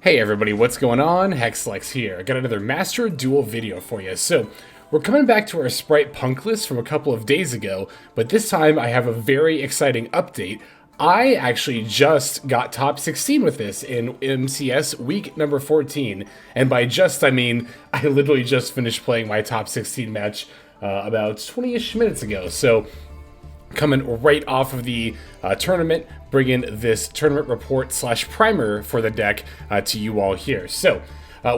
Hey everybody, what's going on? Hexlex here. I got another Master Duel video for you. So, we're coming back to our Spright Punk list from a couple of days ago, but this time I have a very exciting update. I actually just got top 16 with this in MCS week number 14, and by just I mean I literally just finished playing my top 16 match about 20-ish minutes ago. So, coming right off of the tournament, bringing this tournament report / primer for the deck to you all here. So,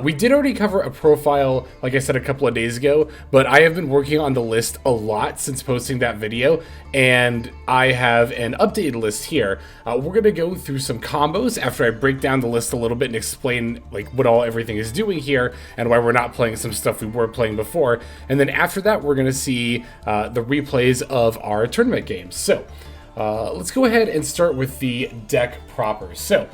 we did already cover a profile, like I said, a couple of days ago, but I have been working on the list a lot since posting that video, and I have an updated list here. We're going to go through some combos after I break down the list a little bit and explain like what everything is doing here and why we're not playing some stuff we were playing before. And then after that, we're going to see the replays of our tournament games. So, let's go ahead and start with the deck proper. So,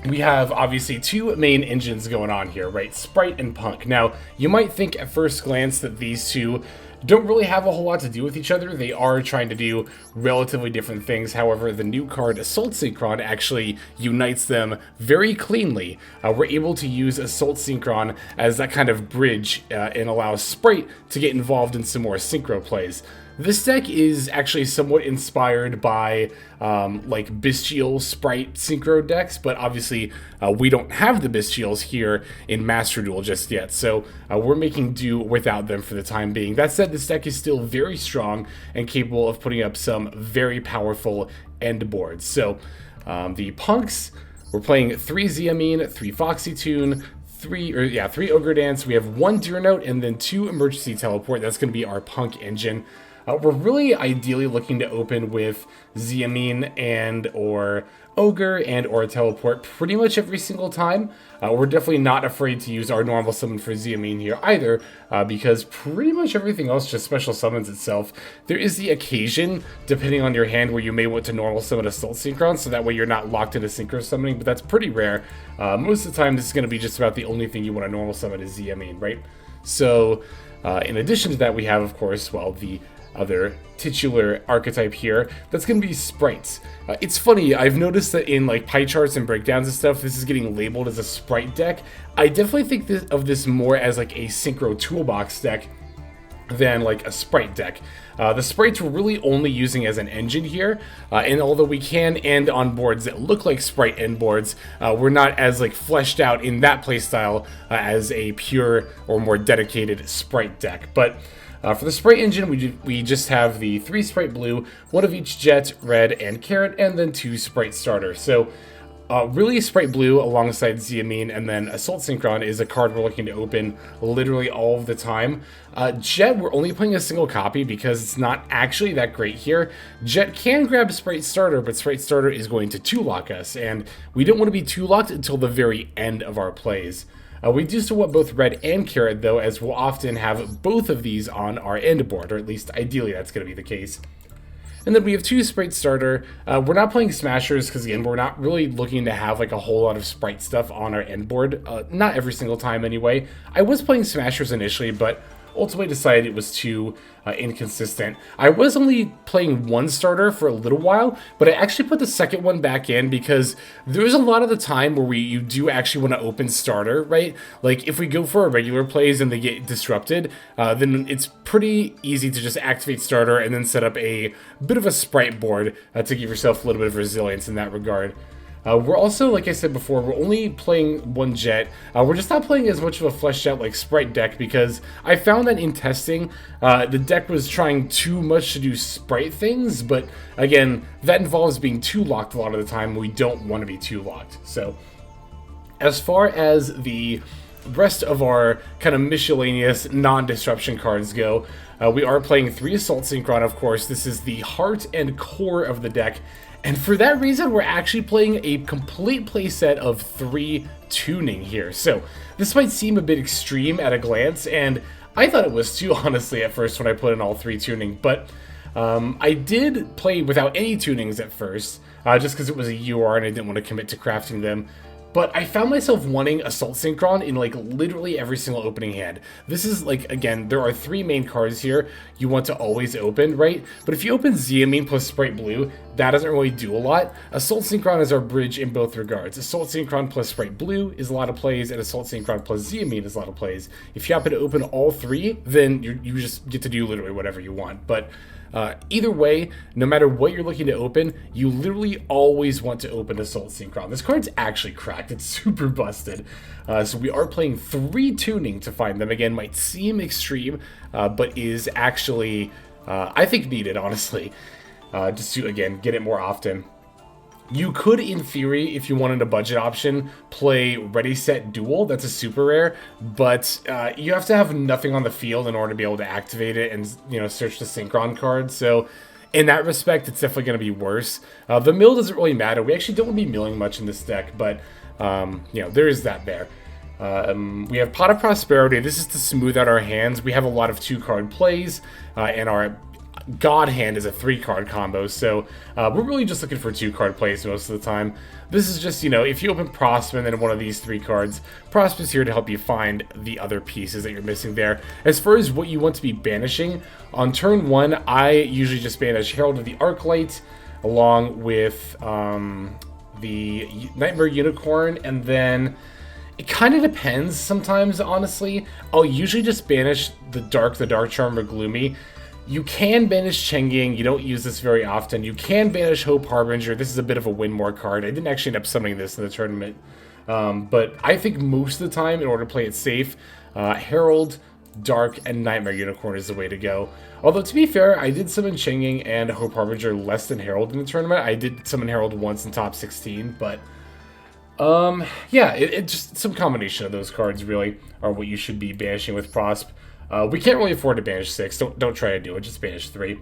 we have obviously two main engines going on here, right? Spright and Punk. Now, you might think at first glance that these two don't really have a whole lot to do with each other. They are trying to do relatively different things. However, the new card Assault Synchron actually unites them very cleanly. We're able to use Assault Synchron as that kind of bridge and allows Spright to get involved in some more synchro plays. This deck is actually somewhat inspired by like Bestial Spright Synchro decks, but obviously we don't have the Bestials here in Master Duel just yet, so we're making do without them for the time being. That said, this deck is still very strong and capable of putting up some very powerful end boards. So the Punks, we're playing 3 Amin, 3 Foxy Tune, 3 Ogre Dance. We have 1 Deer Note and then 2 Emergency Teleport. That's going to be our Punk engine. We're really ideally looking to open with Amin and or Ogre and or a Teleport pretty much every single time. We're definitely not afraid to use our normal summon for Amin here either, because pretty much everything else just special summons itself. There is the occasion, depending on your hand, where you may want to normal summon Assault Synchron, so that way you're not locked into Synchro summoning, but that's pretty rare. Most of the time, this is going to be just about the only thing you want to normal summon is Amin, right? So, in addition to that, we have, of course, well, the other titular archetype here, that's going to be Sprights. It's funny, I've noticed that in like pie charts and breakdowns and stuff, this is getting labeled as a Spright deck. I definitely think of this more as like a Synchro toolbox deck than like a Spright deck. The Sprights we're really only using as an engine here, and although we can end on boards that look like Spright end boards, we're not as like fleshed out in that playstyle as a pure or more dedicated Spright deck. But for the Spright engine, we just have the 3 Spright Blue, 1 of each Jet, Red, and Carrot, and then 2 Spright Starters. So, really, Spright Blue alongside Amin and then Assault Synchron is a card we're looking to open literally all of the time. Jet, we're only playing a single copy because it's not actually that great here. Jet can grab Spright Starter, but Spright Starter is going to 2-lock us, and we don't want to be 2-locked until the very end of our plays. We do still want both Red and Carrot, though, as we'll often have both of these on our end board, or at least ideally that's going to be the case. And then we have 2 Spright Starter. We're not playing Smashers because, again, we're not really looking to have like a whole lot of Spright stuff on our end board. Not every single time, anyway. I was playing Smashers initially, but ultimately decided it was too inconsistent. I was only playing 1 starter for a little while, but I actually put the second one back in because there's a lot of the time where you do actually want to open starter, right? Like if we go for our regular plays and they get disrupted, then it's pretty easy to just activate starter and then set up a bit of a Spright board to give yourself a little bit of resilience in that regard. We're also, like I said before, we're only playing 1 Jet. We're just not playing as much of a fleshed out like Spright deck because I found that in testing, the deck was trying too much to do Spright things, but again, that involves being 2-locked a lot of the time. We don't want to be 2-locked. So, as far as the rest of our kind of miscellaneous non-disruption cards go, we are playing 3 Assault Synchron, of course. This is the heart and core of the deck. And for that reason, we're actually playing a complete playset of 3 tuning here. So this might seem a bit extreme at a glance, and I thought it was too, honestly, at first when I put in all 3 tuning. But I did play without any tunings at first, just because it was a UR and I didn't want to commit to crafting them. But I found myself wanting Assault Synchron in like literally every single opening hand. This is like, again, there are 3 main cards here you want to always open, right? But if you open Amin plus Spright Blue, that doesn't really do a lot. Assault Synchron is our bridge in both regards. Assault Synchron plus Spright Blue is a lot of plays, and Assault Synchron plus Amin is a lot of plays. If you happen to open all 3, then you just get to do literally whatever you want. But either way, no matter what you're looking to open, you literally always want to open Assault Synchron. This card's actually cracked. It's super busted. So we are playing 3 tuning to find them. Again, might seem extreme, but is actually, I think, needed, honestly. Just to, again, get it more often. You could, in theory, if you wanted a budget option, play Ready, Set, Duel. That's a super rare, but you have to have nothing on the field in order to be able to activate it and, you know, search the Synchron card. So in that respect, it's definitely going to be worse. The mill doesn't really matter. We actually don't want to be milling much in this deck, but, you know, there is that there. We have Pot of Prosperity. This is to smooth out our hands. We have a lot of 2-card plays, and our God Hand is a 3-card combo, so we're really just looking for 2-card plays most of the time. This is just, you know, if you open Prosper and then one of these 3 cards, Prosper's here to help you find the other pieces that you're missing there. As far as what you want to be banishing, on turn 1, I usually just banish Herald of the Arclight, along with the Knightmare Unicorn, and then it kind of depends sometimes, honestly. I'll usually just banish the Dark Charm, or Gloomy. You can banish Chengying. You don't use this very often. You can banish Hope Harbinger. This is a bit of a win more card. I didn't actually end up summoning this in the tournament. But I think most of the time, in order to play it safe, Herald, Dharc, and Knightmare Unicorn is the way to go. Although, to be fair, I did summon Chengying and Hope Harbinger less than Herald in the tournament. I did summon Herald once in top 16, but yeah, it just some combination of those cards really are what you should be banishing with Prosp. We can't really afford to banish 6. Don't try to do it. Just banish 3.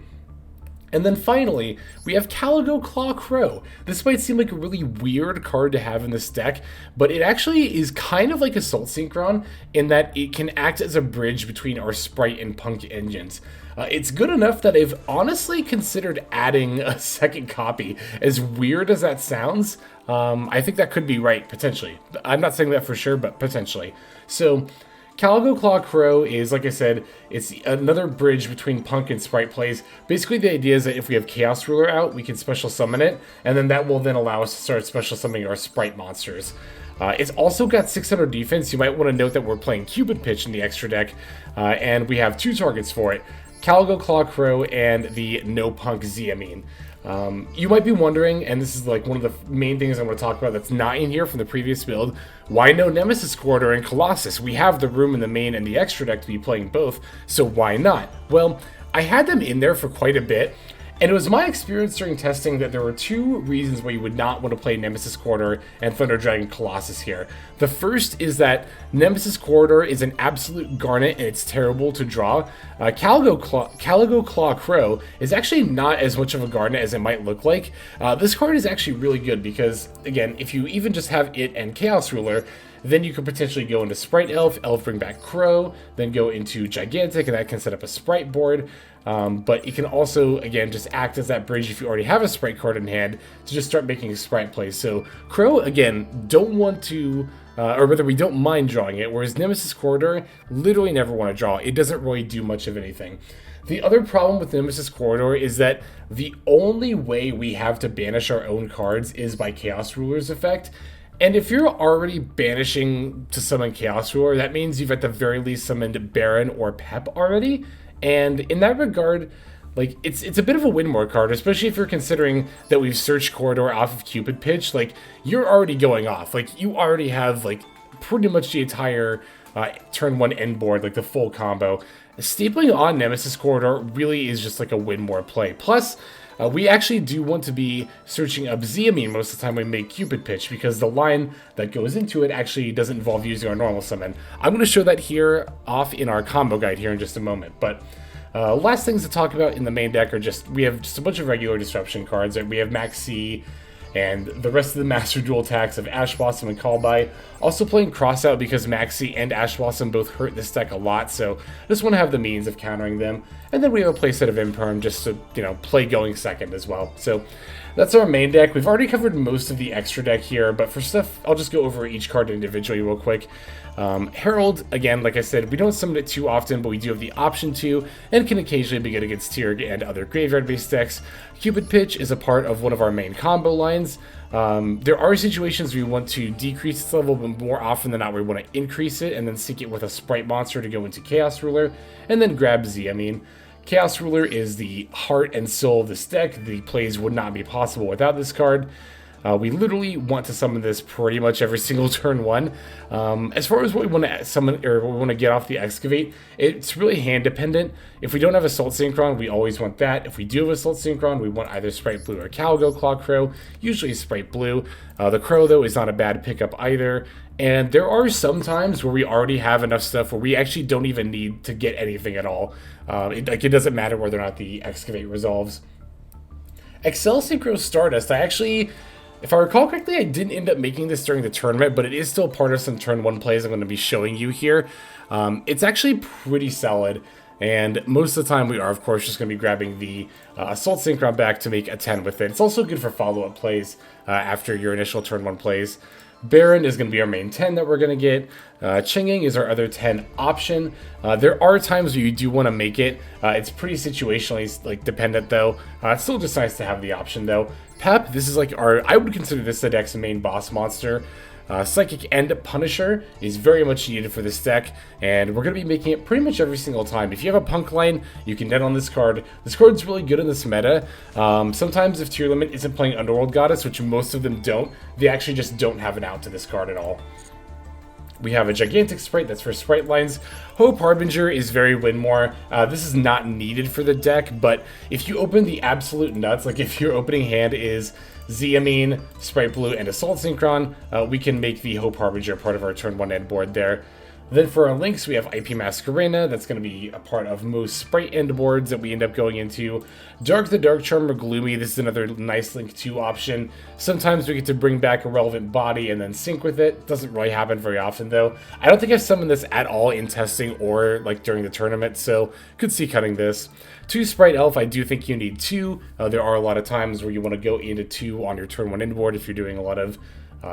And then finally, we have Caligo Claw Crow. This might seem like a really weird card to have in this deck, but it actually is kind of like Assault Synchron in that it can act as a bridge between our Spright and Punk engines. It's good enough that I've honestly considered adding a second copy. As weird as that sounds, I think that could be right, potentially. I'm not saying that for sure, but potentially. So Caligo Claw Crow is, like I said, it's another bridge between Punk and Spright plays. Basically, the idea is that if we have Chaos Ruler out, we can special summon it, and then that will then allow us to start special summoning our Spright monsters. It's also got 600 defense. You might want to note that we're playing Cupid Pitch in the extra deck, and we have 2 targets for it. Caligo Claw Crow and the No Punk Amin. You might be wondering, and this is like one of the main things I'm going to talk about that's not in here from the previous build, why no Nemesis Corridor and Colossus? We have the room in the main and the extra deck to be playing both, so why not? Well, I had them in there for quite a bit, and it was my experience during testing that there were 2 reasons why you would not want to play Nemesis Corridor and Thunder Dragon Colossus here. The first is that Nemesis Corridor is an absolute garnet and it's terrible to draw. Caligo Claw Crow is actually not as much of a garnet as it might look like. This card is actually really good because, again, if you even just have it and Chaos Ruler, then you could potentially go into Spright Elf, bring back Crow, then go into Gigantic, and that can set up a Spright board. But it can also, again, just act as that bridge if you already have a Spright card in hand to just start making Spright plays. So Crow, again, don't want to, or rather we don't mind drawing it, whereas Nemesis Corridor, literally never want to draw. It doesn't really do much of anything. The other problem with Nemesis Corridor is that the only way we have to banish our own cards is by Chaos Ruler's effect. And if you're already banishing to summon Chaos Ruler, that means you've at the very least summoned Baronne or Pep already. And in that regard, like, it's a bit of a win more card, especially if you're considering that we've searched Corridor off of Cupid Pitch. Like, you're already going off. Like, you already have, like, pretty much the entire turn 1 end board, like the full combo. Stapling on Nemesis Corridor really is just like a win more play. Plus, we actually do want to be searching up Amin most of the time we make Cupid Pitch, because the line that goes into it actually doesn't involve using our normal summon. I'm going to show that here off in our combo guide here in just a moment. But last things to talk about in the main deck are just, we have just a bunch of regular disruption cards. We have Maxx, and the rest of the Master Duel attacks of Ash Blossom and Call By. Also playing Crossout because Maxi and Ash Blossom both hurt this deck a lot, so I just want to have the means of countering them. And then we have a playset of Imperm just to, play going second as well. So that's our main deck. We've already covered most of the extra deck here, but for stuff, I'll just go over each card individually real quick. Herald, again, like I said, we don't summon it too often, but we do have the option to, and can occasionally be good against Tiered and other graveyard-based decks. Cupid Pitch is a part of one of our main combo lines. There are situations where we want to decrease its level, but more often than not, we want to increase it and then sync it with a Spright monster to go into Chaos Ruler, and then grab Z. I mean, Chaos Ruler is the heart and soul of this deck. The plays would not be possible without this card. We literally want to summon this pretty much every single turn one. As far as what we want to summon or what we want to get off the Excavate, it's really hand dependent. If we don't have Assault Synchron, we always want that. If we do have Assault Synchron, we want either Spright Blue or Caligo Claw Crow, usually Spright Blue. The Crow, though, is not a bad pickup either. And there are some times where we already have enough stuff where we actually don't even need to get anything at all. It doesn't matter whether or not the Excavate resolves. Accel Synchro Stardust, if I recall correctly, I didn't end up making this during the tournament, but it is still part of some turn 1 plays I'm going to be showing you here. It's actually pretty solid, and most of the time we are, of course, just going to be grabbing the Assault Synchron back to make a 10 with it. It's also good for follow-up plays after your initial turn 1 plays. Baronne is going to be our main 10 that we're going to get. Chengying is our other 10 option. There are times where you do want to make it. It's pretty situationally dependent though. It's still just nice to have the option though. Pep, this is I would consider this the deck's main boss monster. Psychic and Punisher is very much needed for this deck, and we're going to be making it pretty much every single time. If you have a Punk line, you can net on this card. This card's really good in this meta. Sometimes if Tier Limit isn't playing Underworld Goddess, which most of them don't, they actually just don't have an out to this card at all. We have a Gigantic Spright, that's for Spright lines. Hope Harbinger is very win more. This is not needed for the deck, but if you open the absolute nuts, like if your opening hand is Z, Amin, Spright Blue, and Assault Synchron, we can make the Hope Harbinger part of our turn 1 end board there. Then for our links, we have IP Masquerena. That's going to be a part of most Spright end boards that we end up going into. Dharc the Dark Charmer Gloomy. This is another nice link 2 option. Sometimes we get to bring back a relevant body and then sync with it. Doesn't really happen very often though. I don't think I've summoned this at all in testing or during the tournament, so could see cutting this. 2 Spright Elf, I do think you need 2. There are a lot of times where you want to go into 2 on your turn 1 end board if you're doing a lot of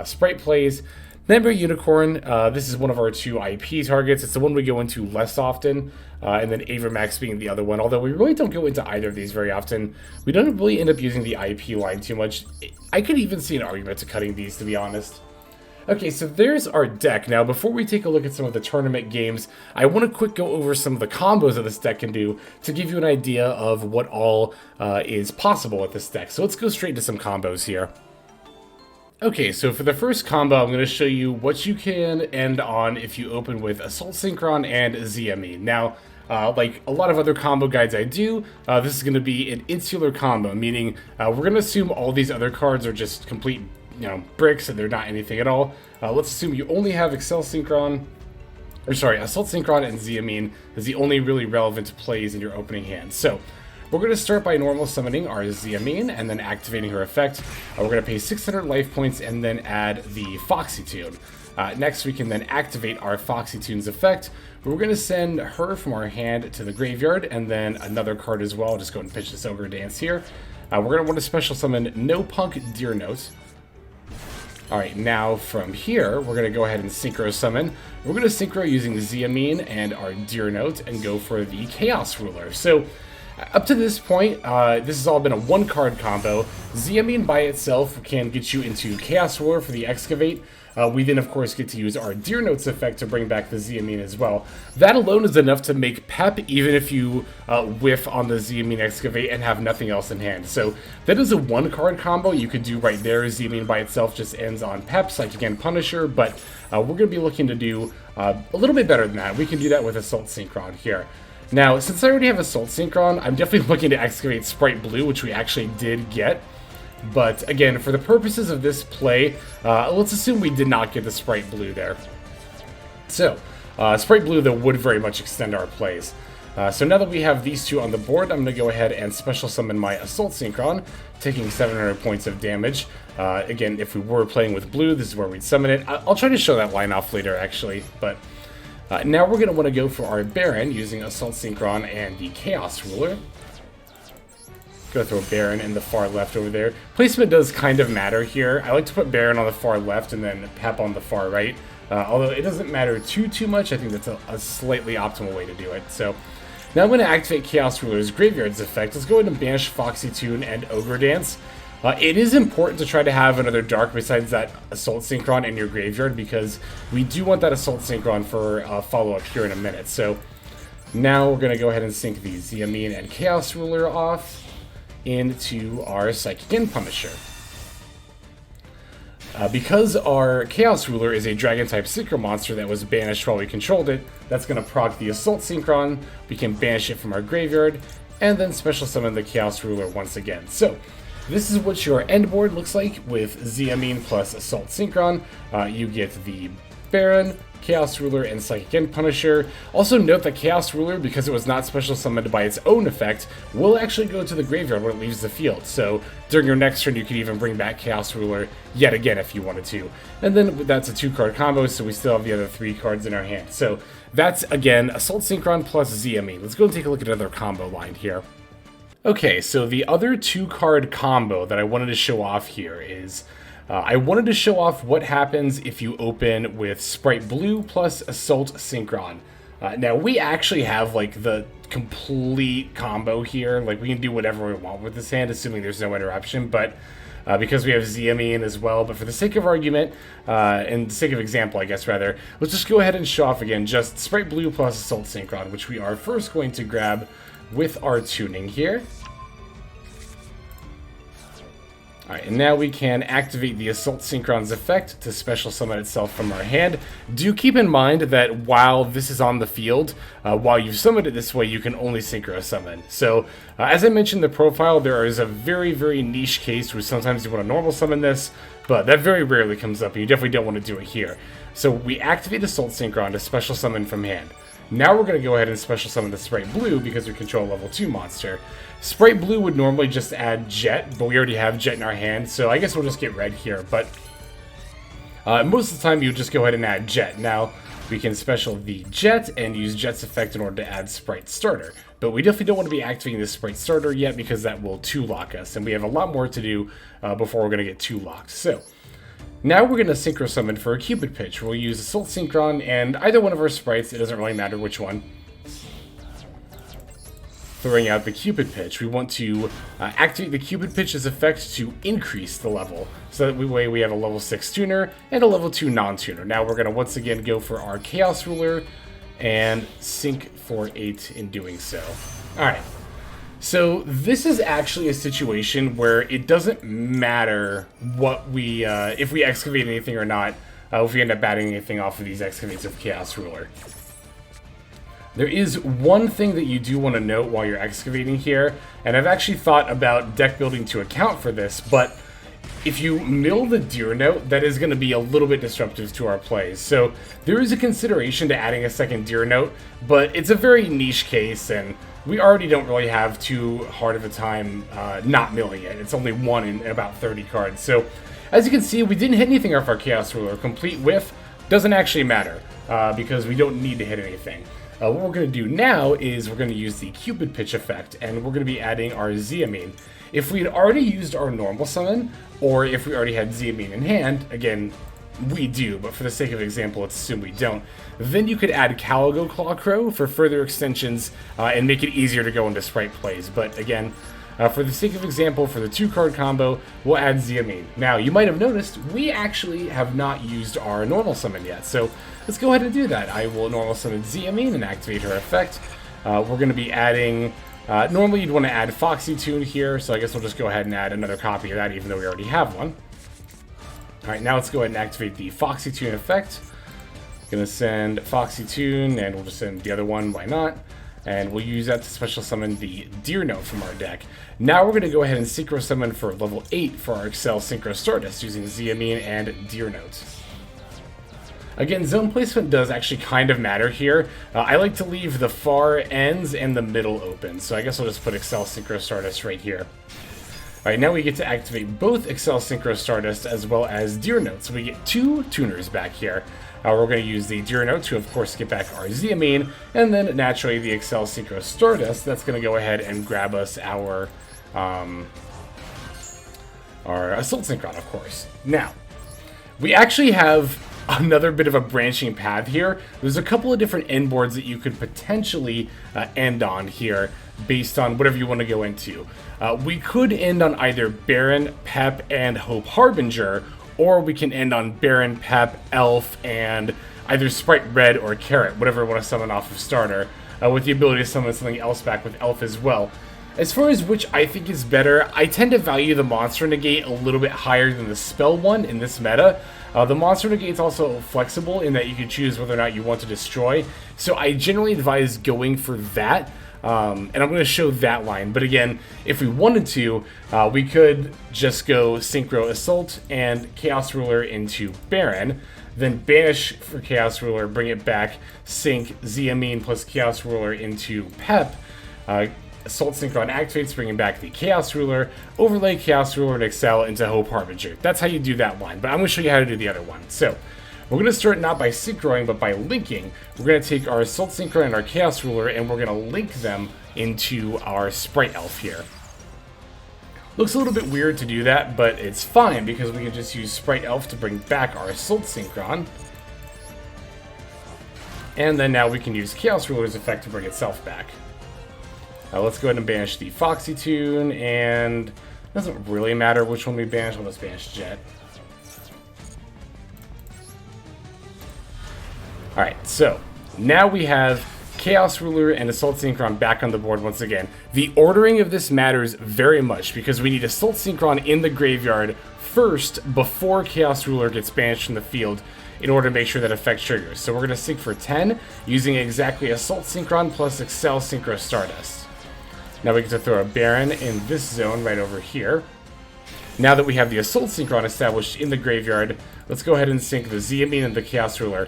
Spright plays. Knightmare Unicorn, this is one of our 2 IP targets. It's the one we go into less often, and then Max being the other one. Although we really don't go into either of these very often. We don't really end up using the IP line too much. I could even see an argument to cutting these, to be honest. Okay, so there's our deck. Now, before we take a look at some of the tournament games, I want to quick go over some of the combos that this deck can do to give you an idea of what all is possible with this deck. So let's go straight into some combos here. Okay, so for the first combo, I'm going to show you what you can end on if you open with Assault Synchron and ZME. Now, like a lot of other combo guides I do, this is going to be an insular combo, meaning we're going to assume all these other cards are just complete, bricks and they're not anything at all. Let's assume you only have Assault Synchron and ZME as the only really relevant plays in your opening hand. So, we're going to start by normal summoning our Amin and then activating her effect. We're going to pay 600 life points and then add the Foxy Tune. Next, we can then activate our Foxy Tune's effect. We're going to send her from our hand to the graveyard and then another card as well. I'll just go and pitch this Ogre dance here. We're going to want to special summon Noh-P.U.N.K Deer Note. Alright, now from here, we're going to go ahead and Synchro summon. We're going to Synchro using Amin and our Deer Note and go for the Chaos Ruler. So, up to this point, this has all been a 1-card combo. Amin by itself can get you into Chaos Ruler for the Excavate. We then, of course, get to use our Deer Notes effect to bring back the Amin as well. That alone is enough to make Pep, even if you whiff on the Amin Excavate and have nothing else in hand. So that is a 1-card combo you could do right there. Amin by itself just ends on Peps, like again Punisher, but we're going to be looking to do a little bit better than that. We can do that with Assault Synchron here. Now, since I already have Assault Synchron, I'm definitely looking to excavate Spright Blue, which we actually did get. But again, for the purposes of this play, let's assume we did not get the Spright Blue there. So, Spright Blue, though, would very much extend our plays. So now that we have these two on the board, I'm going to go ahead and special summon my Assault Synchron, taking 700 points of damage. Again, if we were playing with blue, this is where we'd summon it. I'll try to show that line off later, actually, but now we're going to want to go for our Baron using Assault Synchron and the Chaos Ruler. Go throw Baron in the far left over there. Placement does kind of matter here. I like to put Baron on the far left and then Pep on the far right. Although it doesn't matter too much, I think that's a slightly optimal way to do it. So now I'm going to activate Chaos Ruler's Graveyard's effect. Let's go ahead and banish Foxy Tune and Ogre Dance. It is important to try to have another Dharc besides that Assault Synchron in your graveyard, because we do want that Assault Synchron for follow-up here in a minute. So now we're going to go ahead and sync these, the Amin and Chaos Ruler off into our Psychic Punisher. Because our Chaos Ruler is a Dragon-type Synchro monster that was banished while we controlled it, that's going to proc the Assault Synchron, we can banish it from our graveyard, and then special summon the Chaos Ruler once again. So this is what your end board looks like with Amin plus Assault Synchron. You get the Baron, Chaos Ruler, and Psychic Punisher. Also note that Chaos Ruler, because it was not special summoned by its own effect, will actually go to the graveyard when it leaves the field. So during your next turn, you could even bring back Chaos Ruler yet again if you wanted to. And then that's a 2-card combo, so we still have the other 3 cards in our hand. So that's, again, Assault Synchron plus Amin. Let's go and take a look at another combo line here. Okay, so the other 2-card combo that I wanted to show off here is I wanted to show off what happens if you open with Spright Blue plus Assault Synchron. Now, we actually have, like, the complete combo here. Like, we can do whatever we want with this hand, assuming there's no interruption, but because we have Amin as well. But for the sake of argument, and the sake of example, I guess, rather, let's just go ahead and show off again just Spright Blue plus Assault Synchron, which we are first going to grab with our tuning here. Alright, and now we can activate the Assault Synchron's effect to special summon itself from our hand. Do keep in mind that while this is on the field, while you've summoned it this way, you can only Synchro summon. So, as I mentioned in the profile, there is a very, very niche case where sometimes you want to normal summon this, but that very rarely comes up, and you definitely don't want to do it here. So we activate Assault Synchron to special summon from hand. Now we're going to go ahead and special summon the Spright Blue because we control a level 2 monster. Spright Blue would normally just add Jet, but we already have Jet in our hand, so I guess we'll just get Red here. But most of the time, you just go ahead and add Jet. Now, we can special the Jet and use Jet's effect in order to add Spright Starter. But we definitely don't want to be activating this Spright Starter yet because that will 2-lock us, and we have a lot more to do before we're going to get 2-locked. So now we're going to Synchro Summon for a Cupid Pitch. We'll use Assault Synchron and either one of our sprites, it doesn't really matter which one. Throwing out the Cupid Pitch, we want to activate the Cupid Pitch's effect to increase the level. So that way we have a level 6 tuner and a level 2 non-tuner. Now we're going to once again go for our Chaos Ruler and sync for 8 in doing so. Alright. So this is actually a situation where it doesn't matter what we, if we excavate anything or not, if we end up batting anything off of these excavates of Chaos Ruler. There is one thing that you do want to note while you're excavating here, and I've actually thought about deck building to account for this, but if you mill the Deer Note, that is going to be a little bit disruptive to our plays. So there is a consideration to adding a second Deer Note, but it's a very niche case, and we already don't really have too hard of a time not milling it. It's only 1 in about 30 cards. So as you can see, we didn't hit anything off our Chaos Ruler. Complete whiff doesn't actually matter because we don't need to hit anything. What we're going to do now is we're going to use the Cupid Pitch effect, and we're going to be adding our Amin. If we had already used our normal summon, or if we already had Amin in hand, again, we do, but for the sake of example, let's assume we don't, then you could add Caligo Clawcrow for further extensions and make it easier to go into Spright plays. But again, for the sake of example, for the 2-card combo, we'll add Amin. Now, you might have noticed, we actually have not used our normal summon yet, so let's go ahead and do that. I will normal summon Amin and activate her effect. We're going to be adding, normally you'd want to add Foxy Tune here, so I guess we'll just go ahead and add another copy of that, even though we already have one. Alright, now let's go ahead and activate the Foxy Tune effect. Going to send Foxy Tune, and we'll just send the other one, why not? And we'll use that to special summon the Deer Note from our deck. Now we're going to go ahead and Synchro Summon for level 8 for our Accel Synchro Stardust using Amin and Deer Note. Again, zone placement does actually kind of matter here. I like to leave the far ends and the middle open, so I guess I'll just put Accel Synchro Stardust right here. Alright, now we get to activate both Accel Synchro Stardust as well as Deer Note, so we get 2 tuners back here. We're going to use the Deer Note to, of course, get back our Amin, and then naturally the Accel Synchro Stardust. That's going to go ahead and grab us our Assault Synchron, of course. Now, we actually have another bit of a branching path here. There's a couple of different end boards that you could potentially end on here based on whatever you want to go into. We could end on either Baronne, Pep, and Hope Harbinger, or we can end on Baronne, Pep, Elf, and either Spright Red or Carrot, whatever I want to summon off of starter, with the ability to summon something else back with Elf as well. As far as which I think is better, I tend to value the Monster Negate a little bit higher than the Spell one in this meta. The Monster Negate is also flexible in that you can choose whether or not you want to destroy, so I generally advise going for that. And I'm going to show that line, but again, if we wanted to, we could just go Synchro Assault and Chaos Ruler into Baronne, then banish for Chaos Ruler, bring it back, sync Amin plus Chaos Ruler into Pep, Assault Synchron activates, bringing back the Chaos Ruler, overlay Chaos Ruler and Accel into Hope Harbinger. That's how you do that line, but I'm going to show you how to do the other one. So, we're going to start not by synchroing, but by linking. We're going to take our Assault Synchron and our Chaos Ruler, and we're going to link them into our Spright Elf here. Looks a little bit weird to do that, but it's fine, because we can just use Spright Elf to bring back our Assault Synchron. And then now we can use Chaos Ruler's effect to bring itself back. Let's go ahead and banish the Foxy tune, and it doesn't really matter which one we banish. We'll just banish Jet. Alright, so now we have Chaos Ruler and Assault Synchron back on the board once again. The ordering of this matters very much because we need Assault Synchron in the graveyard first before Chaos Ruler gets banished from the field in order to make sure that effect triggers. So we're going to sync for 10 using exactly Assault Synchron plus Accel Synchro Stardust. Now we get to throw a Baronne in this zone right over here. Now that we have the Assault Synchron established in the graveyard, let's go ahead and sync the Amin and the Chaos Ruler.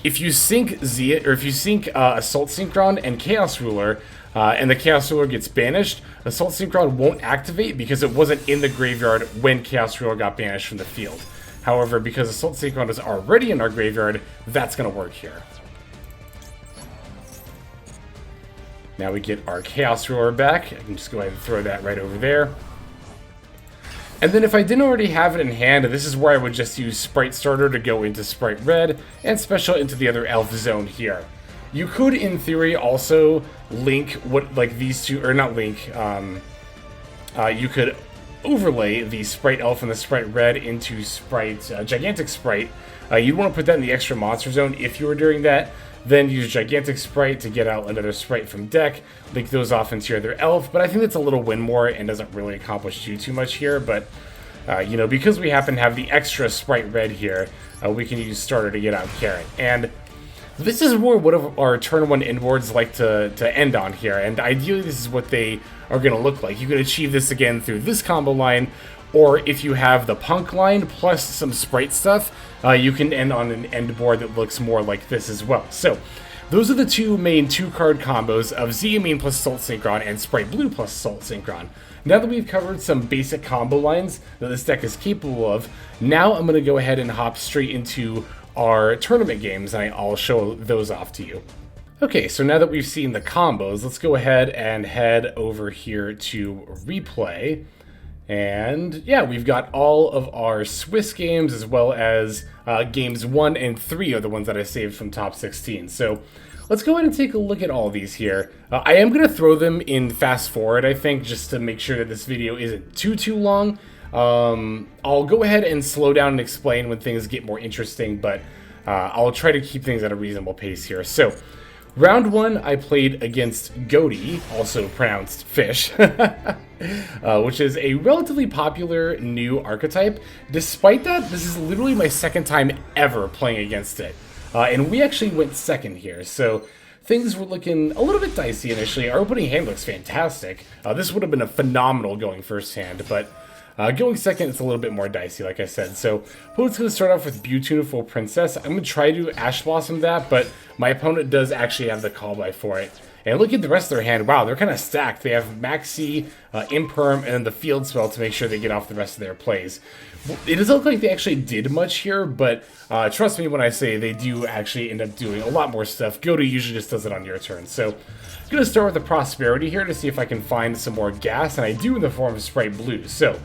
If you sync Assault Synchron and Chaos Ruler, and the Chaos Ruler gets banished, Assault Synchron won't activate because it wasn't in the graveyard when Chaos Ruler got banished from the field. However, because Assault Synchron is already in our graveyard, that's going to work here. Now we get our Chaos Ruler back. I can just go ahead and throw that right over there. And then if I didn't already have it in hand, this is where I would just use Spright Starter to go into Spright Red and special into the other Elf zone here. You could, in theory, also link these two, or not link, you could overlay the Spright Elf and the Spright Red into Gigantic Spright. You'd want to put that in the extra monster zone if you were doing that. Then use Gigantic Spright to get out another Spright from deck, link those off into your other Elf, but I think that's a little win more and doesn't really accomplish too much here, but, you know, because we happen to have the extra Spright Red here, we can use Starter to get out Carrot. And this is where one of our turn 1 inboards like to end on here, and ideally this is what they are going to look like. You can achieve this again through this combo line, or if you have the Punk line plus some Spright stuff, you can end on an end board that looks more like this as well. So, those are the two main 2-card combos of Amin plus Assault Synchron and Spright Blue plus Assault Synchron. Now that we've covered some basic combo lines that this deck is capable of, now I'm going to go ahead and hop straight into our tournament games, and I'll show those off to you. Okay, so now that we've seen the combos, let's go ahead and head over here to replay. And yeah, we've got all of our Swiss games as well as games 1 and 3 are the ones that I saved from top 16. So let's go ahead and take a look at all of these here. I am going to throw them in fast forward, I think, just to make sure that this video isn't too long. I'll go ahead and slow down and explain when things get more interesting, but I'll try to keep things at a reasonable pace here. So, round 1, I played against Goaty, also pronounced Fish, which is a relatively popular new archetype. Despite that, this is literally my second time ever playing against it. And we actually went second here, so things were looking a little bit dicey initially. Our opening hand looks fantastic. This would have been a phenomenal going first hand, but Going second, it's a little bit more dicey, like I said. So, opponent's going to start off with Beautiful Princess. I'm going to try to Ash Blossom that, but my opponent does actually have the call by for it. And look at the rest of their hand. Wow, they're kind of stacked. They have Maxi, Imperm, and then the Field Spell to make sure they get off the rest of their plays. It doesn't look like they actually did much here, but trust me when I say they do actually end up doing a lot more stuff. Godu usually just does it on your turn. So, I'm going to start with the Prosperity here to see if I can find some more gas, and I do in the form of Spright Blue. So,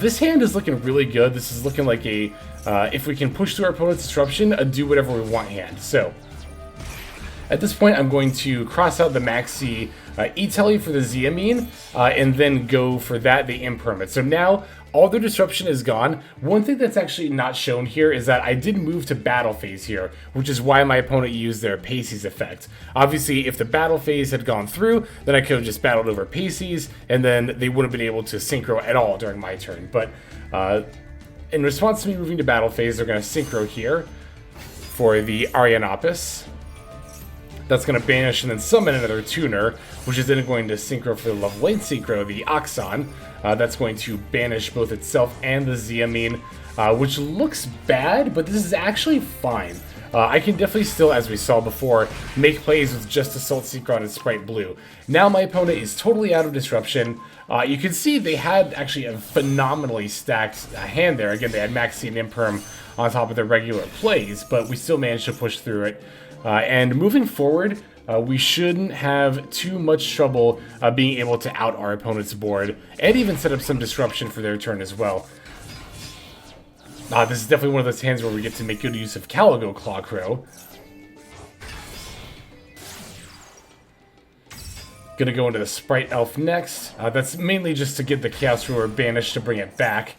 this hand is looking really good. This is looking like a, if we can push through our opponent's Disruption, a do whatever we want hand. So, at this point, I'm going to cross out the Maxi E-Telly for the Amin, and then go for that, the Impermanence. So now, all their Disruption is gone. One thing that's actually not shown here is that I did move to Battle Phase here, which is why my opponent used their Pacey's effect. Obviously, if the Battle Phase had gone through, then I could have just battled over Pacey's, and then they wouldn't have been able to Synchro at all during my turn. But in response to me moving to Battle Phase, they're going to Synchro here for the Arianopis. That's going to banish and then summon another tuner, which is then going to Synchro for the Lovelace Synchro, the Oxon. That's going to banish both itself and the Amin, which looks bad, but this is actually fine. I can definitely still, as we saw before, make plays with just Assault Synchron and Spright Blue. Now my opponent is totally out of Disruption. You can see they had actually a phenomenally stacked hand there. Again, they had Maxi and Imperm on top of their regular plays, but we still managed to push through it. And moving forward, we shouldn't have too much trouble being able to out our opponent's board and even set up some disruption for their turn as well. This is definitely one of those hands where we get to make good use of Caligo Clawcrow. Gonna go into the Spright Elf next. That's mainly just to get the Chaos Ruler banished to bring it back.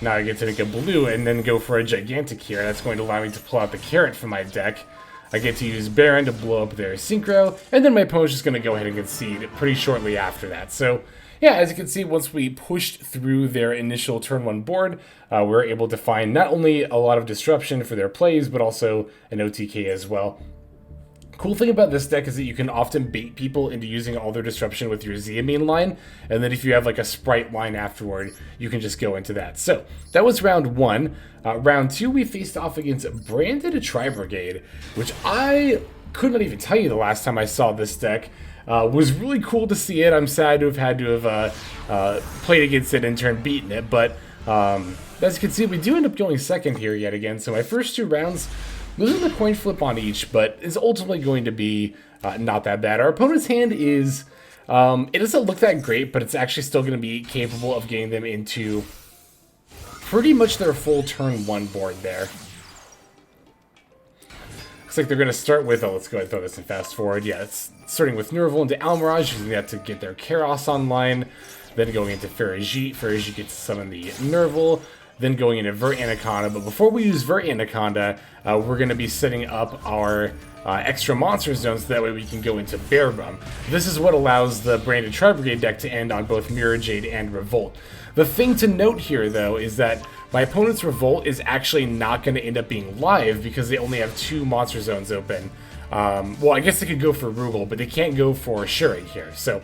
Now I get to make a blue and then go for a Gigantic here. That's going to allow me to pull out the Carrot from my deck. I get to use Baronne to blow up their Synchro, and then my opponent's just going to go ahead and concede pretty shortly after that. So, yeah, as you can see, once we pushed through their initial turn 1 board, we were able to find not only a lot of disruption for their plays, but also an OTK as well. Cool thing about this deck is that you can often bait people into using all their disruption with your Amin line, and then if you have like a Spright line afterward, you can just go into that. So that was round 1. Round 2, we faced off against Branded Tri-Brigade, which I could not even tell you the last time I saw this deck. Was really cool to see it. I'm sad to have had to have played against it and turned beaten it, but as you can see, we do end up going second here yet again. So my first 2 rounds, losing the coin flip on each, but is ultimately going to be not that bad. Our opponent's hand is, it doesn't look that great, but it's actually still going to be capable of getting them into pretty much their full turn 1 board there. Looks like they're going to start with, let's go ahead and throw this in fast forward. Yeah, it's starting with Nerval into Almirage, using that to get their Karos online. Then going into Ferrigit. Ferrigit gets to summon the Nerval. Then going into Vert Anaconda. But before we use Vert Anaconda, we're going to be setting up our extra monster zones so that way we can go into Bear Bum. This is what allows the Branded Tri-Brigade deck to end on both Mirror Jade and Revolt. The thing to note here, though, is that my opponent's Revolt is actually not going to end up being live because they only have 2 monster zones open. Well, I guess they could go for Rugal, but they can't go for Shuri here. So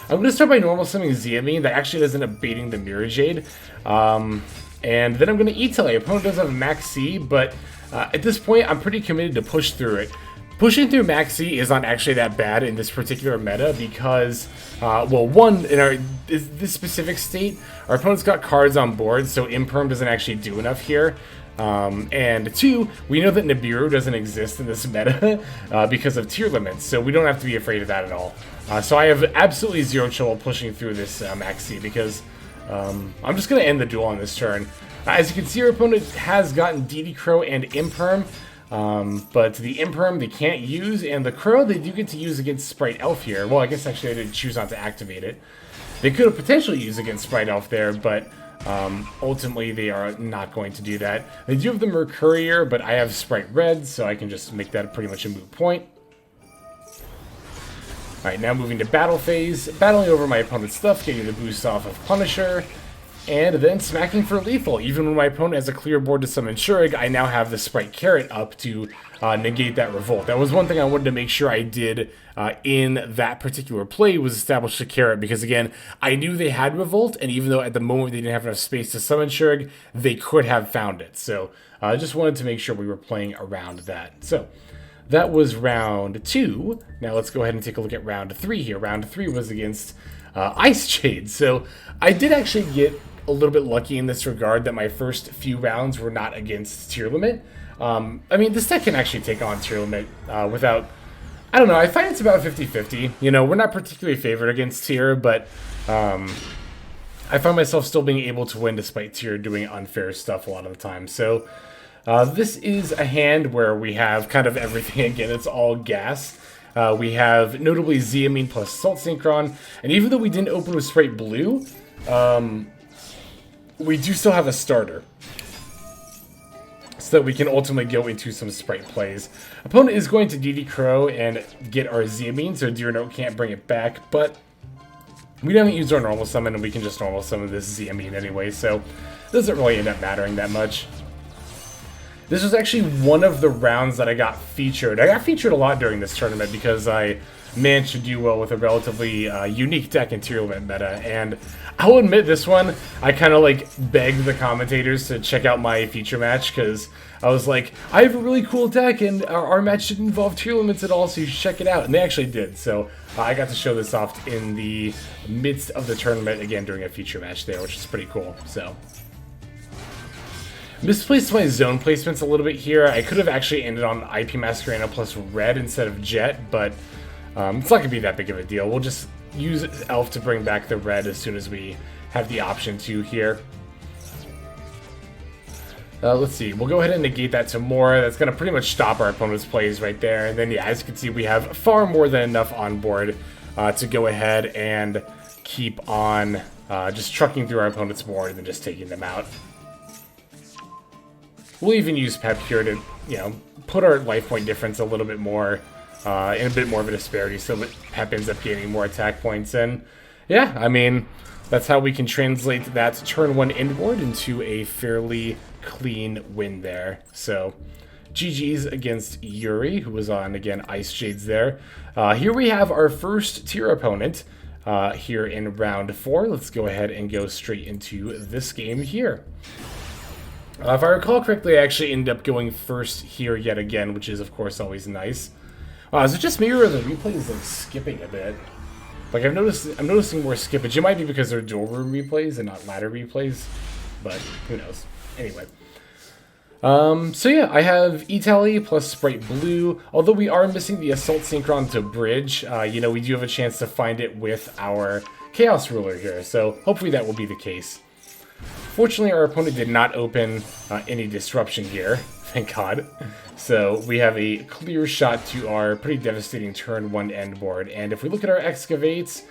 I'm going to start by normal summoning Amin. That actually does end up baiting the Mirror Jade. And then I'm going to E-Telly. Opponent does have Maxi, but at this point, I'm pretty committed to push through it. Pushing through Maxi is not actually that bad in this particular meta because, well, one, in this specific state, our opponent's got cards on board, so Imperm doesn't actually do enough here. And 2, we know that Nibiru doesn't exist in this meta because of tier limits, so we don't have to be afraid of that at all. So I have absolutely zero trouble pushing through this Maxi because I'm just going to end the duel on this turn. As you can see, our opponent has gotten DD Crow and Imperm, but the Imperm they can't use, and the Crow they do get to use against Spright Elf here. Well, I guess actually I didn't choose not to activate it. They could have potentially used against Spright Elf there, but ultimately they are not going to do that. They do have the Mercurier, but I have Spright Red, so I can just make that pretty much a moot point. Alright, now moving to battle phase, battling over my opponent's stuff, getting the boost off of Punisher. And then smacking for lethal. Even when my opponent has a clear board to summon Shurg, I now have the Spright Carrot up to negate that revolt. That was one thing I wanted to make sure I did in that particular play, was establish the Carrot, because again, I knew they had revolt, and even though at the moment they didn't have enough space to summon Shurg, they could have found it. So I just wanted to make sure we were playing around that. So that was round 2. Now let's go ahead and take a look at round 3 here. Round 3 was against Ice Jade. So I did actually get a little bit lucky in this regard that my first few rounds were not against tier limit. I mean, this deck can actually take on tier limit without... I don't know, I find it's about 50-50. You know, we're not particularly favored against tier, but I find myself still being able to win despite tier doing unfair stuff a lot of the time. So this is a hand where we have kind of everything. Again, it's all gas. We have notably Amin plus Assault Synchron, and even though we didn't open with Spright Blue, we do still have a starter, so that we can ultimately go into some Spright plays. Opponent is going to DD Crow and get our Amin, so Deer Note can't bring it back, but we haven't used our normal summon, and we can just normal summon this Amin anyway, so it doesn't really end up mattering that much. This was actually one of the rounds that I got featured. I got featured a lot during this tournament because I managed to do well with a relatively unique deck in tier limit meta, and I'll admit this one, I kind of like begged the commentators to check out my feature match, because I was like, I have a really cool deck and our match didn't involve tier limits at all, so you should check it out, and they actually did. So I got to show this off in the midst of the tournament, again during a feature match there, which is pretty cool. So misplaced my zone placements a little bit here. I could have actually ended on IP Masquerena plus Red instead of Jet, but it's not going to be that big of a deal. We'll just use Elf to bring back the red as soon as we have the option to here. Let's see. We'll go ahead and negate that to more. That's going to pretty much stop our opponent's plays right there. And then, yeah, as you can see, we have far more than enough on board to go ahead and keep on just trucking through our opponent's board and then just taking them out. We'll even use Pep here to, you know, put our life point difference a little bit more in a bit more of a disparity, so that Pep ends up gaining more attack points. And yeah, I mean, that's how we can translate that turn 1 inboard into a fairly clean win there. So GG's against Yuri, who was on, again, Ice Jades there. Here we have our first tier opponent here in round 4. Let's go ahead and go straight into this game here. If I recall correctly, I actually ended up going first here yet again, which is, of course, always nice. Is it just me, or the replay is like skipping a bit? Like I'm noticing more skippage. It might be because they're dual room replays and not ladder replays, but who knows? Anyway. So yeah, I have Italy plus Spright Blue. Although we are missing the Assault Synchron to bridge, you know, we do have a chance to find it with our Chaos Ruler here, so hopefully that will be the case. Fortunately, our opponent did not open any disruption here, thank God. So we have a clear shot to our pretty devastating turn 1 end board. And if we look at our excavates,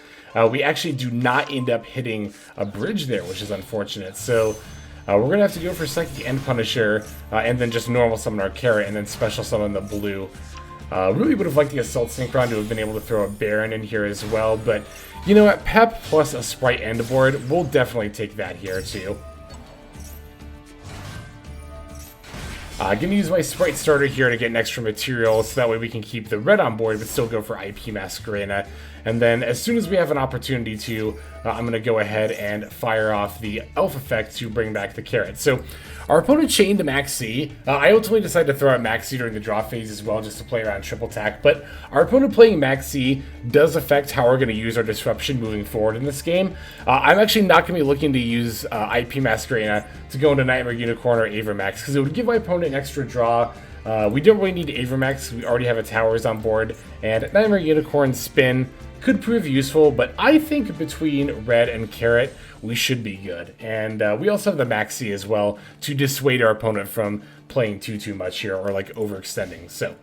we actually do not end up hitting a bridge there, which is unfortunate. So we're going to have to go for Psychic End Punisher, and then just normal summon our Carrot, and then special summon the blue. Really would have liked the Assault Synchron to have been able to throw a Baronne in here as well, but you know what, Pep plus a Spright end board, we'll definitely take that here too. I'm going to use my Spright Starter here to get an extra material, so that way we can keep the red on board, but still go for IP Masquerena. And then, as soon as we have an opportunity to, I'm going to go ahead and fire off the Elf effect to bring back the Carrot. So, our opponent chained Maxx. I ultimately decided to throw out Maxx during the draw phase as well, just to play around triple attack. But our opponent playing Maxx does affect how we're going to use our disruption moving forward in this game. I'm actually not going to be looking to use IP Masquerena to go into Knightmare Unicorn or Avermax, because it would give my opponent an extra draw. We don't really need Avermax, we already have a Towers on board, and Knightmare Unicorn spin could prove useful, but I think between Red and Carrot, we should be good. And we also have the Maxx as well to dissuade our opponent from playing too much here, or like overextending. So,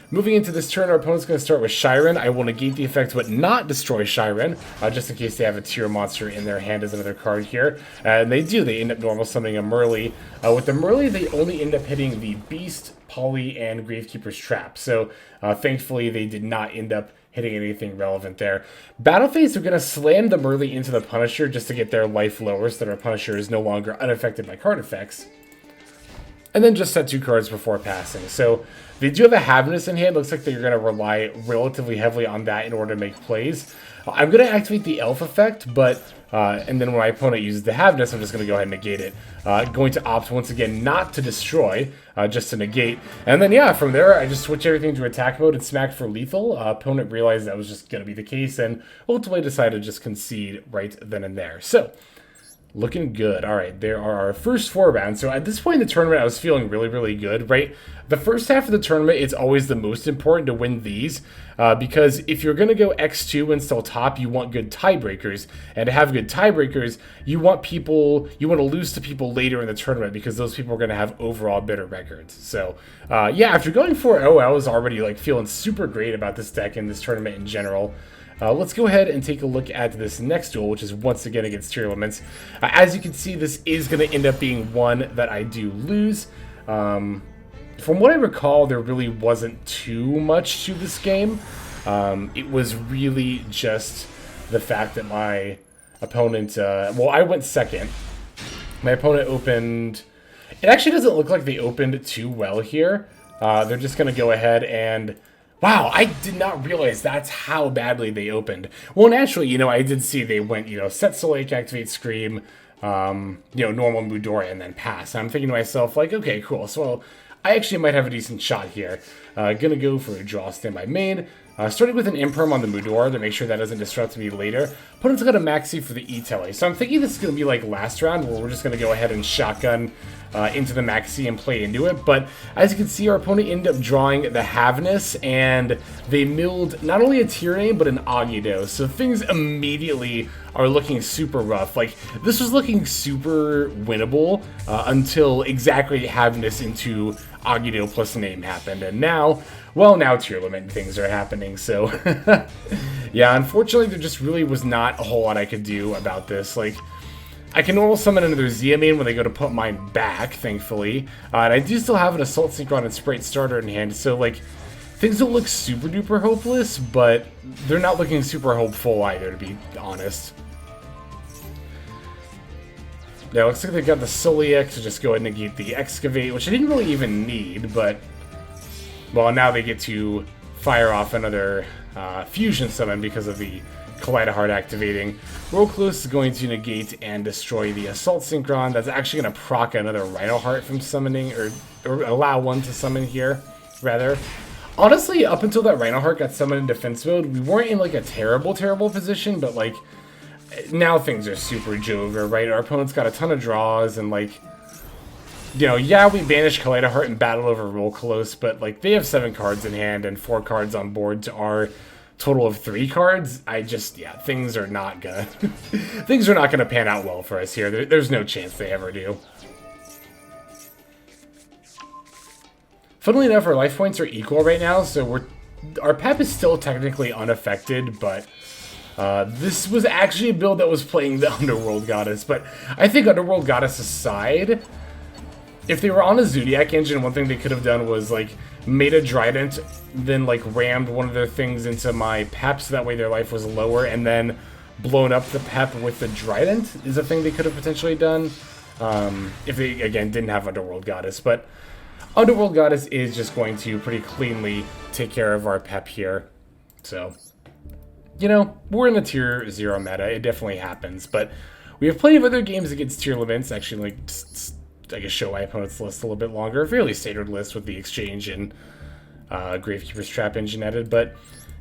moving into this turn, our opponent's going to start with Shiren. I will negate the effect but not destroy Shiren, just in case they have a tier monster in their hand as another card here. And they do, they end up normal summoning a Merly. With the Merly, they only end up hitting the Beast, Poly, and Gravekeeper's Trap. So, thankfully, they did not end up hitting anything relevant there. Battle phase, we're going to slam the Merly into the Punisher just to get their life lower so that our Punisher is no longer unaffected by card effects. And then just set 2 cards before passing. So they do have a Havness in hand. Looks like they're going to rely relatively heavily on that in order to make plays. I'm going to activate the Elf effect, but and then when my opponent uses the Havness, I'm just going to go ahead and negate it. Going to opt once again not to destroy, just to negate. And then yeah, from there I just switch everything to attack mode and smack for lethal. Opponent realized that was just going to be the case and ultimately decided to just concede right then and there. So looking good. All right, there are our first 4 rounds. So at this point in the tournament, I was feeling really, really good, right? The first half of the tournament is always the most important to win these because if you're going to go X2 and still top, you want good tiebreakers. And to have good tiebreakers, you want to lose to people later in the tournament because those people are going to have overall better records. So yeah, after going 4-0, I was already like feeling super great about this deck and this tournament in general. Let's go ahead and take a look at this next duel, which is once again against Tier Elements. As you can see, this is going to end up being one that I do lose. From what I recall, there really wasn't too much to this game. It was really just the fact that my opponent... well, I went second. My opponent opened... It actually doesn't look like they opened too well here. They're just going to go ahead and... Wow, I did not realize that's how badly they opened. Well, naturally, I did see they went, set Soleil, activate Scream, normal Mudora, and then pass. I'm thinking to myself, like, okay, cool. So I actually might have a decent shot here. Gonna go for a draw standby main. Starting with an Imperm on the Mudora to make sure that doesn't disrupt me later. Opponent's got a Maxi for the E-Tele. So I'm thinking this is going to be like last round where we're just going to go ahead and shotgun into the Maxi and play into it. But as you can see, our opponent ended up drawing the Havness and they milled not only a Tyranny but an Agido. So things immediately are looking super rough. Like, this was looking super winnable until exactly Havness into Agido plus name happened. And now... well, now Tier Limit things are happening, so... yeah, unfortunately, there just really was not a whole lot I could do about this. Like, I can normal summon another Amin when they go to put mine back, thankfully. And I do still have an Assault Synchron and Spright Starter in hand, so, like, things don't look super duper hopeless, but they're not looking super hopeful either, to be honest. Yeah, looks like they've got the Soliac to just go ahead and negate the Excavate, which I didn't really even need, but... well, now they get to fire off another fusion summon because of the Kaleidoheart activating. Roll Close is going to negate and destroy the Assault Synchron. That's actually going to proc another Rhino-Heart from summoning, or allow one to summon here, rather. Honestly, up until that Rhino-Heart got summoned in defense mode, we weren't in like a terrible, terrible position, but like, now things are super joker, right? Our opponent's got a ton of draws, and like, yeah, we banished Kaleidoheart and battled over Roll Close, but like they have 7 cards in hand and 4 cards on board to our total of 3 cards. Things are not gonna things are not gonna pan out well for us here. There's no chance they ever do. Funnily enough, our life points are equal right now, so our PEP is still technically unaffected, but this was actually a build that was playing the Underworld Goddess. But I think Underworld Goddess aside, if they were on a Zodiac engine, one thing they could have done was, like, made a Trident, then, like, rammed one of their things into my PEP so that way their life was lower, and then blown up the PEP with the Trident is a thing they could have potentially done. If they, again, didn't have Underworld Goddess. But Underworld Goddess is just going to pretty cleanly take care of our PEP here. So, we're in the Tier 0 meta. It definitely happens. But we have plenty of other games against Tier Limits. Actually, like, I guess show my opponent's list a little bit longer. Fairly standard list with the Exchange and Gravekeeper's Trap engine added. But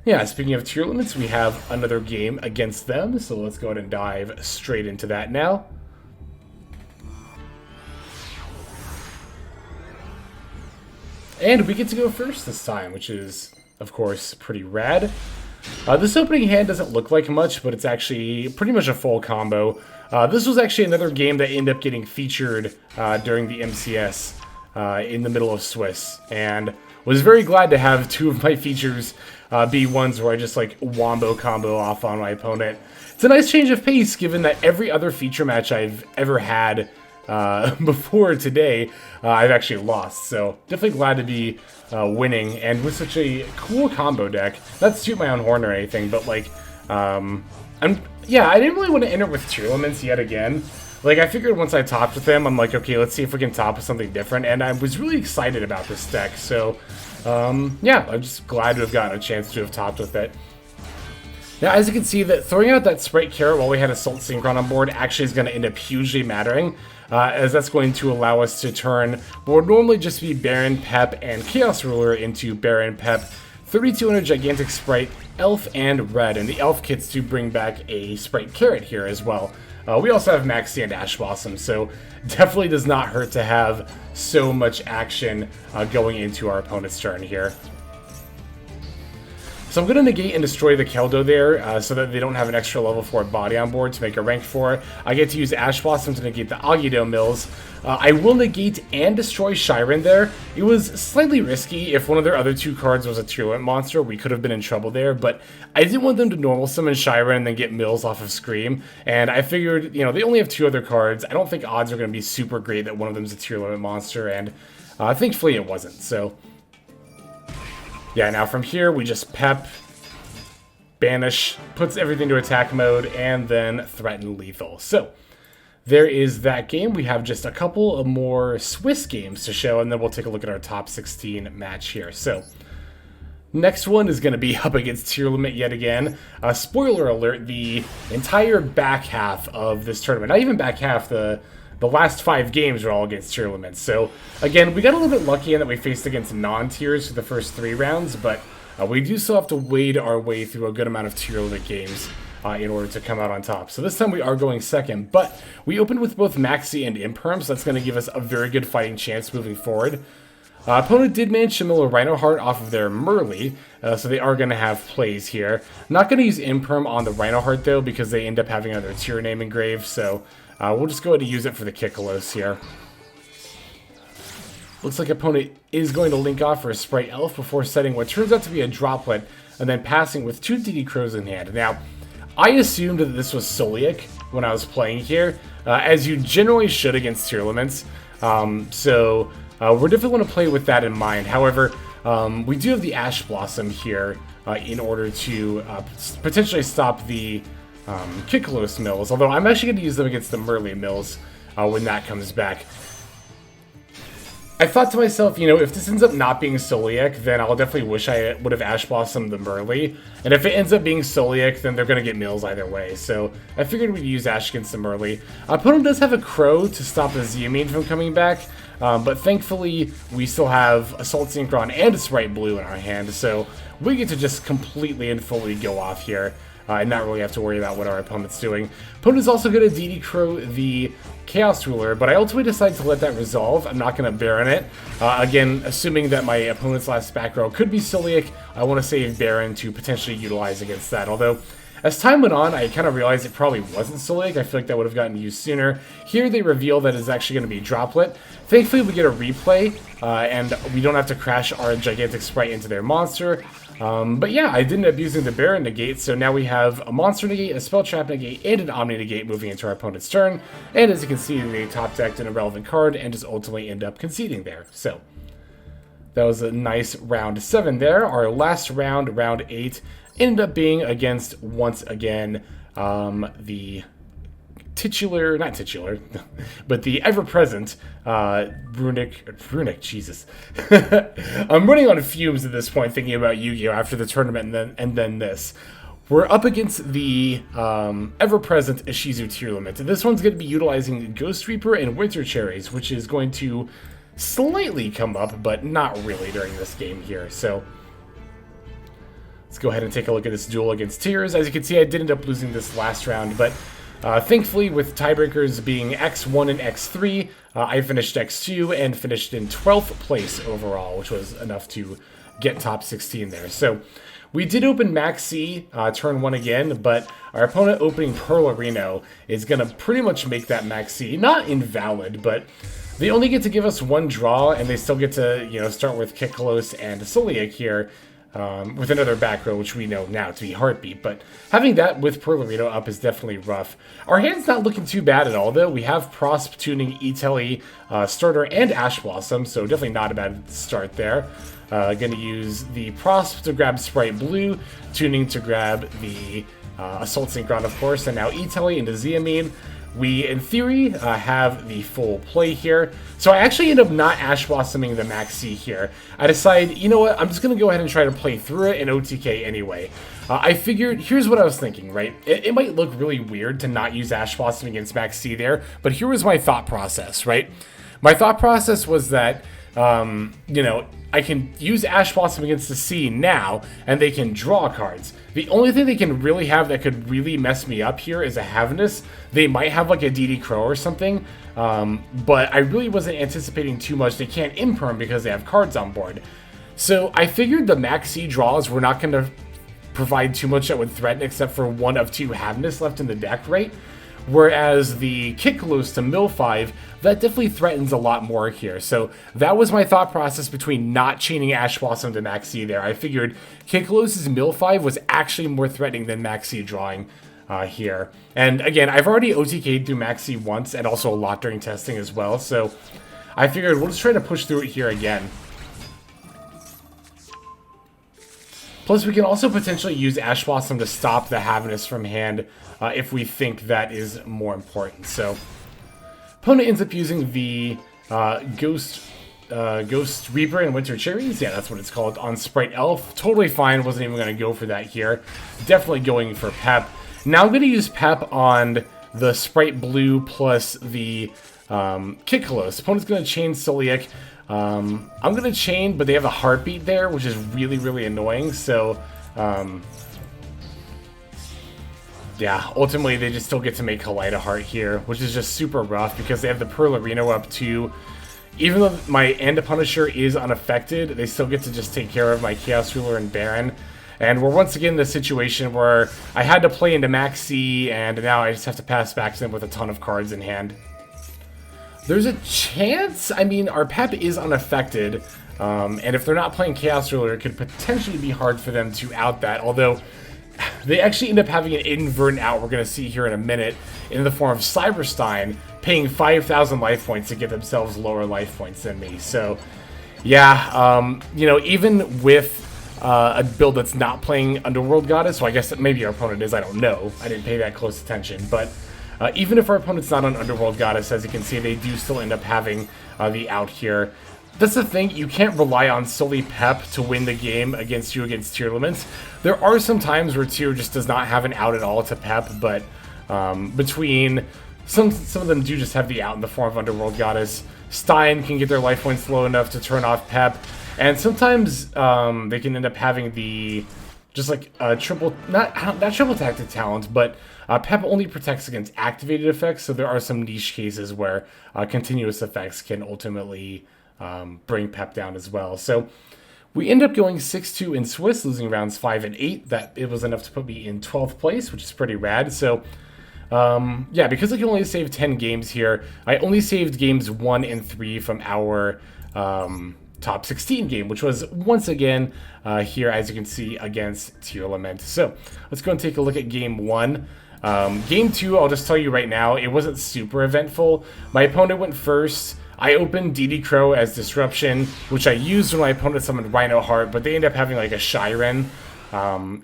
yeah, speaking of Tier Limits, we have another game against them. So let's go ahead and dive straight into that now. And we get to go first this time, which is, of course, pretty rad. This opening hand doesn't look like much, but it's actually pretty much a full combo. This was actually another game that ended up getting featured during the MCS in the middle of Swiss, and was very glad to have 2 of my features be ones where I just like wombo combo off on my opponent. It's a nice change of pace given that every other feature match I've ever had before today, I've actually lost. So definitely glad to be winning, and with such a cool combo deck. Not to toot my own horn or anything, but like, yeah, I didn't really want to enter with Tearlaments yet again. Like, I figured once I topped with them, I'm like, okay, let's see if we can top with something different, and I was really excited about this deck, so, yeah, I'm just glad to have gotten a chance to have topped with it. Now, as you can see, that throwing out that Spright Carrot while we had Assault Synchron on board actually is going to end up hugely mattering, as that's going to allow us to turn what would normally just be Baron, Pep, and Chaos Ruler into Baron, Pep, 3200 Gigantic Spright, Elf, and Red, and the Elf kits to bring back a Spright Carrot here as well. We also have Maxx and Ash Blossom, so definitely does not hurt to have so much action going into our opponent's turn here. So I'm going to negate and destroy the Caligo there so that they don't have an extra level 4 body on board to make a rank 4. I get to use Ash Blossom to negate the Agido Mills. I will negate and destroy Shiren there. It was slightly risky. If one of their other 2 cards was a tier limit monster, we could have been in trouble there, but I didn't want them to normal summon Shiren and then get Mills off of Scream, and I figured, you know, they only have 2 other cards. I don't think odds are going to be super great that one of them is a tier limit monster, and thankfully it wasn't, so... Yeah, now from here, we just Pep, Banish, puts everything to attack mode, and then Threaten Lethal. So, there is that game. We have just a couple of more Swiss games to show, and then we'll take a look at our top 16 match here. So, next one is going to be up against Tier Limit yet again. Spoiler alert, the entire back half of this tournament, not even back half, the last 5 games are all against tier limits. So, again, we got a little bit lucky in that we faced against non-tiers for the first 3 rounds, but we do still have to wade our way through a good amount of tier limit games in order to come out on top. So this time we are going second, but we opened with both Maxi and Imperm, so that's going to give us a very good fighting chance moving forward. Opponent did manage to mill a Rhino Heart off of their Merly, so they are going to have plays here. Not going to use Imperm on the Rhino Heart, though, because they end up having another tier name engraved, so... we'll just go ahead and use it for the Kikalos here. Looks like opponent is going to link off for a Spright Elf before setting what turns out to be a Droplet, and then passing with 2 DD Crows in hand. Now, I assumed that this was Solic when I was playing here, as you generally should against tier limits. So we're definitely going to play with that in mind. However, we do have the Ash Blossom here in order to potentially stop the Kikalos Mills, although I'm actually going to use them against the Merly Mills when that comes back. I thought to myself, you know, if this ends up not being Solic, then I'll definitely wish I would have Ash Blossomed the Merly, and if it ends up being Solic, then they're going to get Mills either way, so I figured we'd use Ash against the Merly. Opponent does have a Crow to stop the Amin from coming back, but thankfully we still have Assault Synchron and a Spright Blue in our hand, so we get to just completely and fully go off here. And not really have to worry about what our opponent's doing. Opponent is also going to DD Crow the Chaos Ruler, but I ultimately decide to let that resolve. I'm not going to Baron it. Again, assuming that my opponent's last back row could be Solic, I want to save Baron to potentially utilize against that. Although, as time went on, I kind of realized it probably wasn't Solic. I feel like that would have gotten used sooner. Here they reveal that it's actually going to be Droplet. Thankfully, we get a replay, and we don't have to crash our Gigantic Spright into their monster. But yeah, I did end up using the Baron negate, so now we have a monster negate, a spell trap negate, and an Omni negate moving into our opponent's turn. And as you can see, they top decked an irrelevant card and just ultimately end up conceding there. So that was a nice round 7 there. Our last round, round 8, ended up being against, once again, the not titular, but the ever-present Runic, Jesus. I'm running on fumes at this point thinking about Yu-Gi-Oh! After the tournament and then this. We're up against the ever-present Ishizu tier limit. This one's going to be utilizing Ghost Reaper and Winter Cherries, which is going to slightly come up, but not really during this game here. So let's go ahead and take a look at this duel against tiers. As you can see, I did end up losing this last round, but thankfully, with tiebreakers being X1 and X3, I finished X2 and finished in 12th place overall, which was enough to get top 16 there. So we did open Maxi turn 1 again, but our opponent opening Pearl Reno is going to pretty much make that Maxi not invalid, but they only get to give us 1 draw, and they still get to, you know, start with Kikalos and Solic here. with another back row, which we know now to be Heartbeat. But having that with Perlerino up is definitely rough. Our hand's not looking too bad at all, though. We have Prosp, Tuning, E-Telly, Starter, and Ash Blossom, so definitely not a bad start there. Going to use the Prosp to grab Spright Blue, Tuning to grab the Assault Synchron, of course, and now E-Telly into Amin. We, in theory, have the full play here. So I actually end up not Ash Blossoming the Maxx here. I decide, you know what, I'm just going to go ahead and try to play through it in OTK anyway. I figured, here's what I was thinking, right? It might look really weird to not use Ash Blossom against Maxx there, but here was my thought process, right? My thought process was that, you know, I can use Ash Blossom against the C now, and they can draw cards. The only thing they can really have that could really mess me up here is a Havness. They might have like a DD Crow or something, but I really wasn't anticipating too much. They can't Imperm because they have cards on board. So I figured the Maxx draws were not going to provide too much that would threaten except for one of two Havness left in the deck, right? Whereas the Kickalos to Mill 5, that definitely threatens a lot more here. So that was my thought process between not chaining Ash Blossom to Maxx there. I figured Kickalos' Mill 5 was actually more threatening than Maxx drawing here. And again, I've already OTK'd through Maxx once and also a lot during testing as well. So I figured we'll just try to push through it here again. Plus, we can also potentially use Ash Blossom to stop the Havness from hand if we think that is more important. So, opponent ends up using the Ghost Reaper and Winter Cherries. Yeah, that's what it's called on Spright Elf. Totally fine. Wasn't even going to go for that here. Definitely going for Pep. Now I'm going to use Pep on the Spright Blue plus the Kickalos. Opponent's going to chain Soliak. I'm going to chain, but they have a Heartbeat there, which is really, really annoying. So, yeah, ultimately they just still get to make Kaleido Heart here, which is just super rough because they have the Perlerino up too. Even though my End Punisher is unaffected, they still get to just take care of my Chaos Ruler and Baron. And we're once again in the situation where I had to play into Maxx, and now I just have to pass back to them with a ton of cards in hand. There's a chance, I mean, our Pep is unaffected, and if they're not playing Chaos Ruler, it could potentially be hard for them to out that, although they actually end up having an inadvertent out we're going to see here in a minute in the form of Cyberstein paying 5,000 life points to get themselves lower life points than me. So, yeah, you know, even with a build that's not playing Underworld Goddess, so I guess maybe our opponent is, I don't know, I didn't pay that close attention, but even if our opponent's not on Underworld Goddess, as you can see, they do still end up having the out here. That's the thing, you can't rely on solely Pep to win the game against Tier Limits. There are some times where Tier just does not have an out at all to Pep, but between some of them do just have the out in the form of Underworld Goddess. Stein can get their life points low enough to turn off Pep, and sometimes they can end up having the just like triple, not triple tactic talent, but Pep only protects against activated effects, so there are some niche cases where continuous effects can ultimately bring Pep down as well. So we end up going 6-2 in Swiss, losing rounds 5 and 8. That it was enough to put me in 12th place, which is pretty rad. So yeah, because I can only save 10 games here, I only saved games 1 and 3 from our top 16 game, which was once again here, as you can see, against Tier Lament. So let's go and take a look at game 1. Game 2, I'll just tell you right now, it wasn't super eventful. My opponent went first. I opened DD Crow as Disruption, which I used when my opponent summoned Rhino Heart, but they ended up having like a Shyren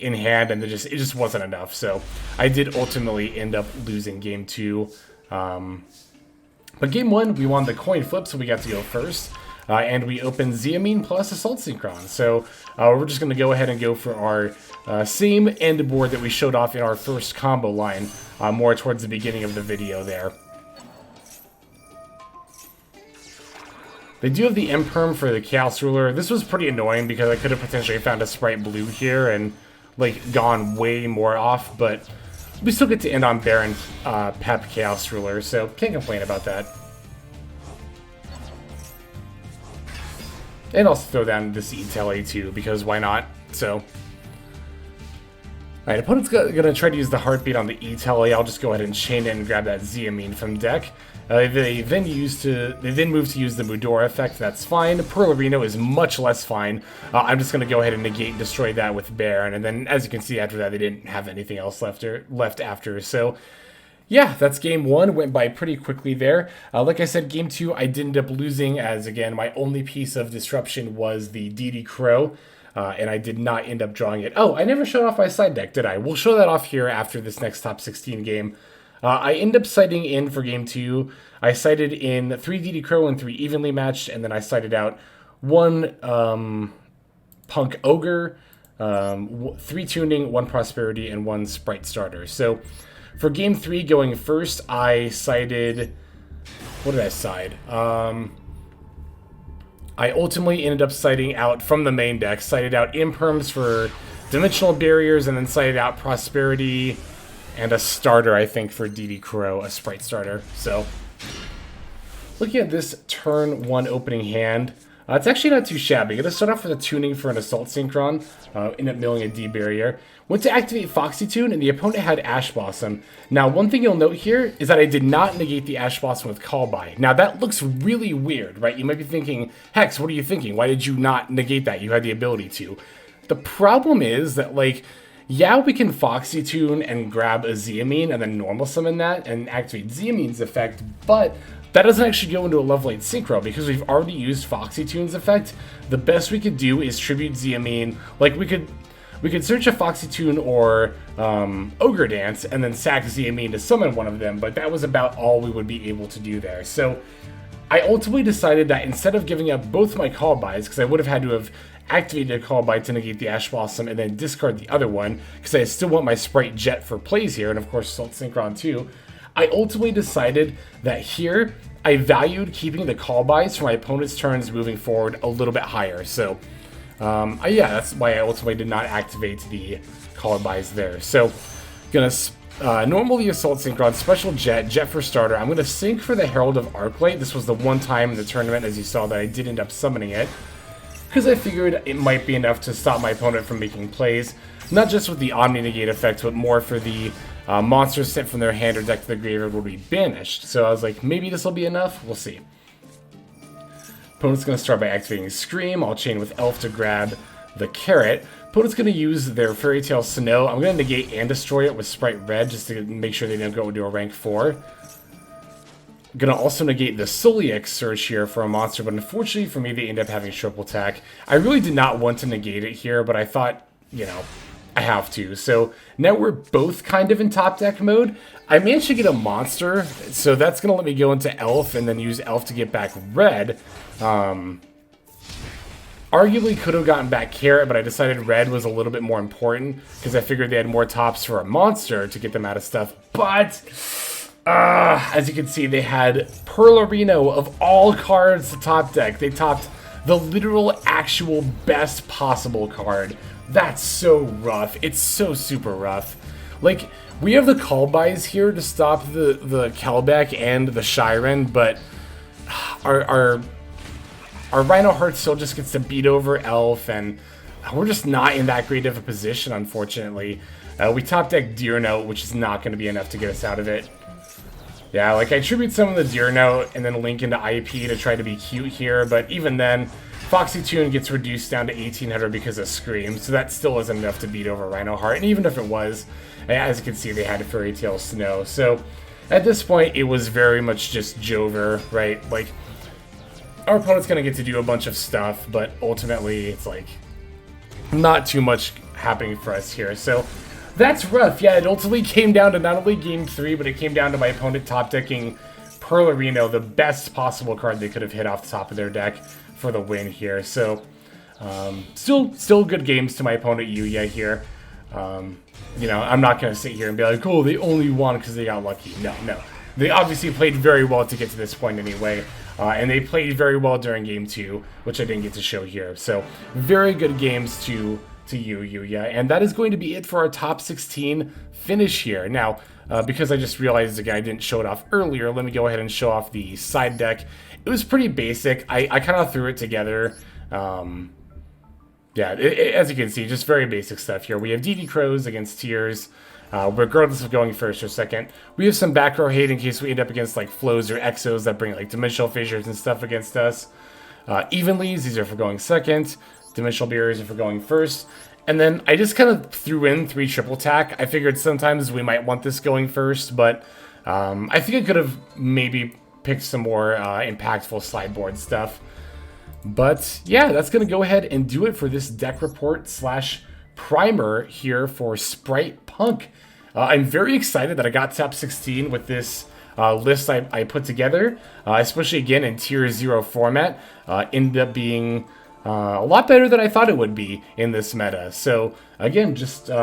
in hand, and it just wasn't enough. So I did ultimately end up losing game 2. But game 1, we won the coin flip, so we got to go first. And we opened Amin plus Assault Synchron. So we're just going to go ahead and go for our same end board that we showed off in our first combo line, more towards the beginning of the video there. They do have the Imperm for the Chaos Ruler. This was pretty annoying because I could have potentially found a Spright Blue here and like gone way more off, but we still get to end on Baron Pep Chaos Ruler, so can't complain about that. And also throw down this E-Telly too, because why not? So, alright, opponent's gonna try to use the Heartbeat on the E-Telly. I'll just go ahead and chain in and grab that Amin from deck. They then moved to use the Mudora effect. That's fine. Pearl is much less fine. I'm just going to go ahead and negate and destroy that with Baron. And then, as you can see, after that, they didn't have anything else left after. So, yeah, that's game 1. Went by pretty quickly there. Like I said, game 2, I did end up losing, as, again, my only piece of disruption was the DD Crow. And I did not end up drawing it. Oh, I never showed off my side deck, did I? We'll show that off here after this next top 16 game. I end up sighting in for game 2. I sighted in 3 DD Crow and 3 evenly matched, and then I sighted out 1 Punk Ogre, 3 Tuning, 1 Prosperity, and 1 Spright Starter. So for game 3 going first, I sighted... What did I side? I ultimately ended up sighting out from the main deck, sighted out Imperms for Dimensional Barriers, and then sighted out Prosperity... and a starter, I think, for DD Crow, a Spright Starter. So, looking at this turn 1 opening hand, it's actually not too shabby. Going to start off with a tuning for an Assault Synchron, end up milling a D barrier. Went to activate Foxy Tune, and the opponent had Ash Blossom. Now, one thing you'll note here is that I did not negate the Ash Blossom with Call By. Now, that looks really weird, right? You might be thinking, Hex, what are you thinking? Why did you not negate that? You had the ability to. The problem is that, like... yeah, we can Foxy Tune and grab a Amin and then normal summon that and activate Amin's effect, but that doesn't actually go into a level 8 Synchro because we've already used Foxy Tune's effect. The best we could do is tribute Amin. Like, we could search a Foxy Tune or Ogre Dance and then sack Amin to summon one of them, but that was about all we would be able to do there. So I ultimately decided that instead of giving up both my Call Bys, because I would have had to have activated a Call By to negate the Ash Blossom and then discard the other one, because I still want my Spright Jet for plays here, and of course Assault Synchron too, I ultimately decided that here, I valued keeping the Call Bys for my opponent's turns moving forward a little bit higher. So, yeah, that's why I ultimately did not activate the Call Bys there. So, gonna normally Assault Synchron, Special Jet for starter. I'm gonna sync for the Herald of Arclight. This was the one time in the tournament, as you saw, that I did end up summoning it, because I figured it might be enough to stop my opponent from making plays, not just with the Omni-Negate effect, but more for the monsters sent from their hand or deck to the graveyard will be banished. So I was like, maybe this will be enough? We'll see. Opponent's going to start by activating Scream. I'll chain with Elf to grab the Carrot. Opponent's going to use their Fairy Tale Snow. I'm going to negate and destroy it with Spright Red just to make sure they don't go into a rank 4. Gonna also negate the Soliac Surge here for a monster, but unfortunately for me, they end up having triple attack. I really did not want to negate it here, but I thought, you know, I have to. So now we're both kind of in top deck mode. I managed to get a monster, so that's gonna let me go into Elf and then use Elf to get back Red. Arguably could have gotten back Carrot, but I decided Red was a little bit more important because I figured they had more tops for a monster to get them out of stuff, but... as you can see, they had Pearl-Reno of all cards to top deck. They topped the literal, actual best possible card. That's so rough. It's so super rough. Like, we have the Call Bys here to stop the Kelbeck and the Shiren, but our Rhino Heart still just gets to beat over Elf, and we're just not in that great of a position, unfortunately. We top deck Deer Note, which is not going to be enough to get us out of it. Yeah, like, I tribute some of the Deer Note and then link into IP to try to be cute here, but even then, Foxy Tune gets reduced down to 1800 because of Scream, so that still isn't enough to beat over Rhino Heart, and even if it was, as you can see, they had a Fairy Tale Snow. So, at this point, it was very much just Jover, right? Like, our opponent's going to get to do a bunch of stuff, but ultimately, it's like, not too much happening for us here, so... that's rough. Yeah, it ultimately came down to not only Game 3, but it came down to my opponent top-decking Pearl-Reno, the best possible card they could have hit off the top of their deck for the win here. So, still good games to my opponent, Yuya, here. You know, I'm not going to sit here and be like, oh, they only won because they got lucky. No. They obviously played very well to get to this point anyway. And they played very well during Game 2, which I didn't get to show here. So, very good games to you, Yuya. And that is going to be it for our top 16 finish here. Now, because I just realized, again, I didn't show it off earlier, let me go ahead and show off the side deck. It was pretty basic. I kind of threw it together Yeah, as you can see, just very basic stuff here. We have DD Crows against Tiers, regardless of going first or second. We have some back row hate in case we end up against like flows or exos that bring like dimensional fissures and stuff against us. Evenlies, these are for going second. Dimensional barriers are for going first. And then I just kind of threw in 3 triple tack. I figured sometimes we might want this going first, but I think I could have maybe picked some more impactful sideboard stuff. But yeah, that's going to go ahead and do it for this deck report / primer here for Spright Punk. I'm very excited that I got top 16 with this list I put together, especially again in tier 0 format. Ended up being a lot better than I thought it would be in this meta. So again, just you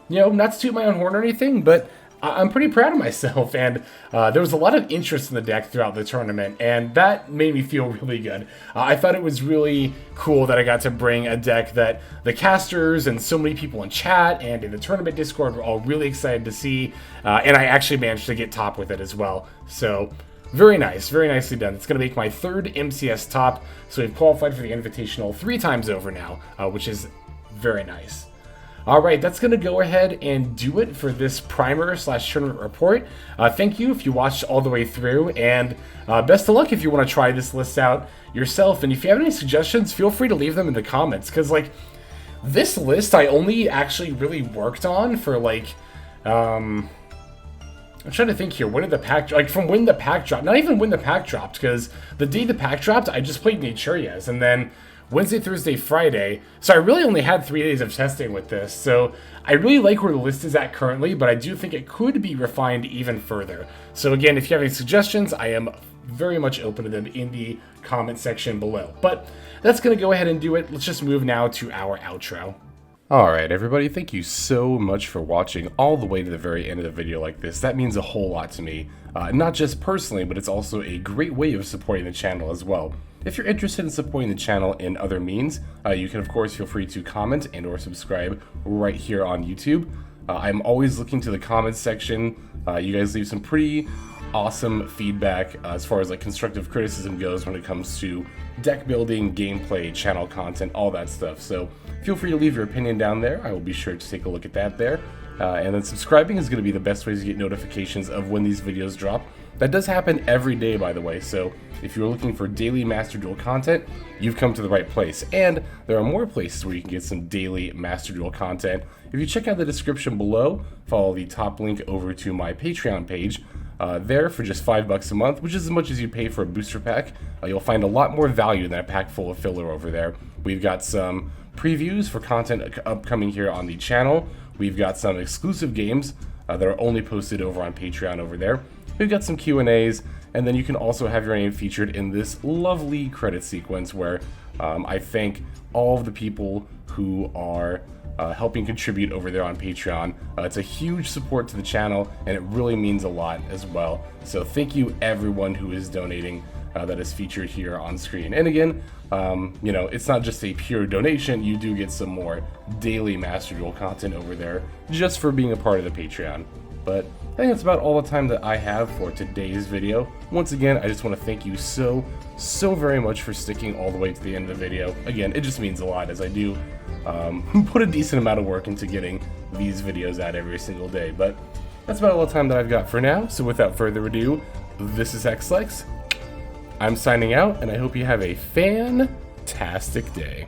know, not to toot my own horn or anything, but I'm pretty proud of myself, and there was a lot of interest in the deck throughout the tournament, and that made me feel really good. I thought it was really cool that I got to bring a deck that the casters and so many people in chat and in the tournament Discord were all really excited to see, and I actually managed to get top with it as well. So very nice, very nicely done. It's going to make my 3rd MCS top, so we've qualified for the Invitational 3 times over now, which is very nice. Alright, that's going to go ahead and do it for this primer / tournament report. Thank you if you watched all the way through, and best of luck if you want to try this list out yourself. And if you have any suggestions, feel free to leave them in the comments, because like this list I only actually really worked on for like I'm trying to think here, when did the pack, like from when the pack dropped, not even when the pack dropped, because the day the pack dropped I just played Naturias, and then Wednesday, Thursday, Friday. So I really only had 3 days of testing with this. So I really like where the list is at currently, but I do think it could be refined even further. So again, if you have any suggestions, I am very much open to them in the comment section below. But that's going to go ahead and do it. Let's just move now to our outro. Alright everybody, thank you so much for watching all the way to the very end of the video like this. That means a whole lot to me. Not just personally, but it's also a great way of supporting the channel as well. If you're interested in supporting the channel in other means, you can of course feel free to comment and or subscribe right here on YouTube. I'm always looking to the comments section. You guys leave some pretty awesome feedback as far as like constructive criticism goes when it comes to deck building, gameplay, channel content, all that stuff. So feel free to leave your opinion down there. I will be sure to take a look at that there. And then subscribing is going to be the best way to get notifications of when these videos drop. That does happen every day, by the way, so if you're looking for daily Master Duel content, you've come to the right place. And there are more places where you can get some daily Master Duel content. If you check out the description below, follow the top link over to my Patreon page. There, for just $5 a month, which is as much as you pay for a booster pack, you'll find a lot more value than a pack full of filler over there. We've got some previews for content upcoming here on the channel. We've got some exclusive games that are only posted over on Patreon over there. We've got some Q&As, and then you can also have your name featured in this lovely credit sequence where I thank all of the people who are helping contribute over there on Patreon. It's a huge support to the channel, and it really means a lot as well. So thank you everyone who is donating that is featured here on screen. And again, you know, it's not just a pure donation, you do get some more daily Master Duel content over there just for being a part of the Patreon. But I think that's about all the time that I have for today's video. Once again, I just want to thank you so very much for sticking all the way to the end of the video. Again, it just means a lot, as I do put a decent amount of work into getting these videos out every single day. But that's about all the time that I've got for now, so without further ado, this is Xlex. I'm signing out, and I hope you have a fantastic day.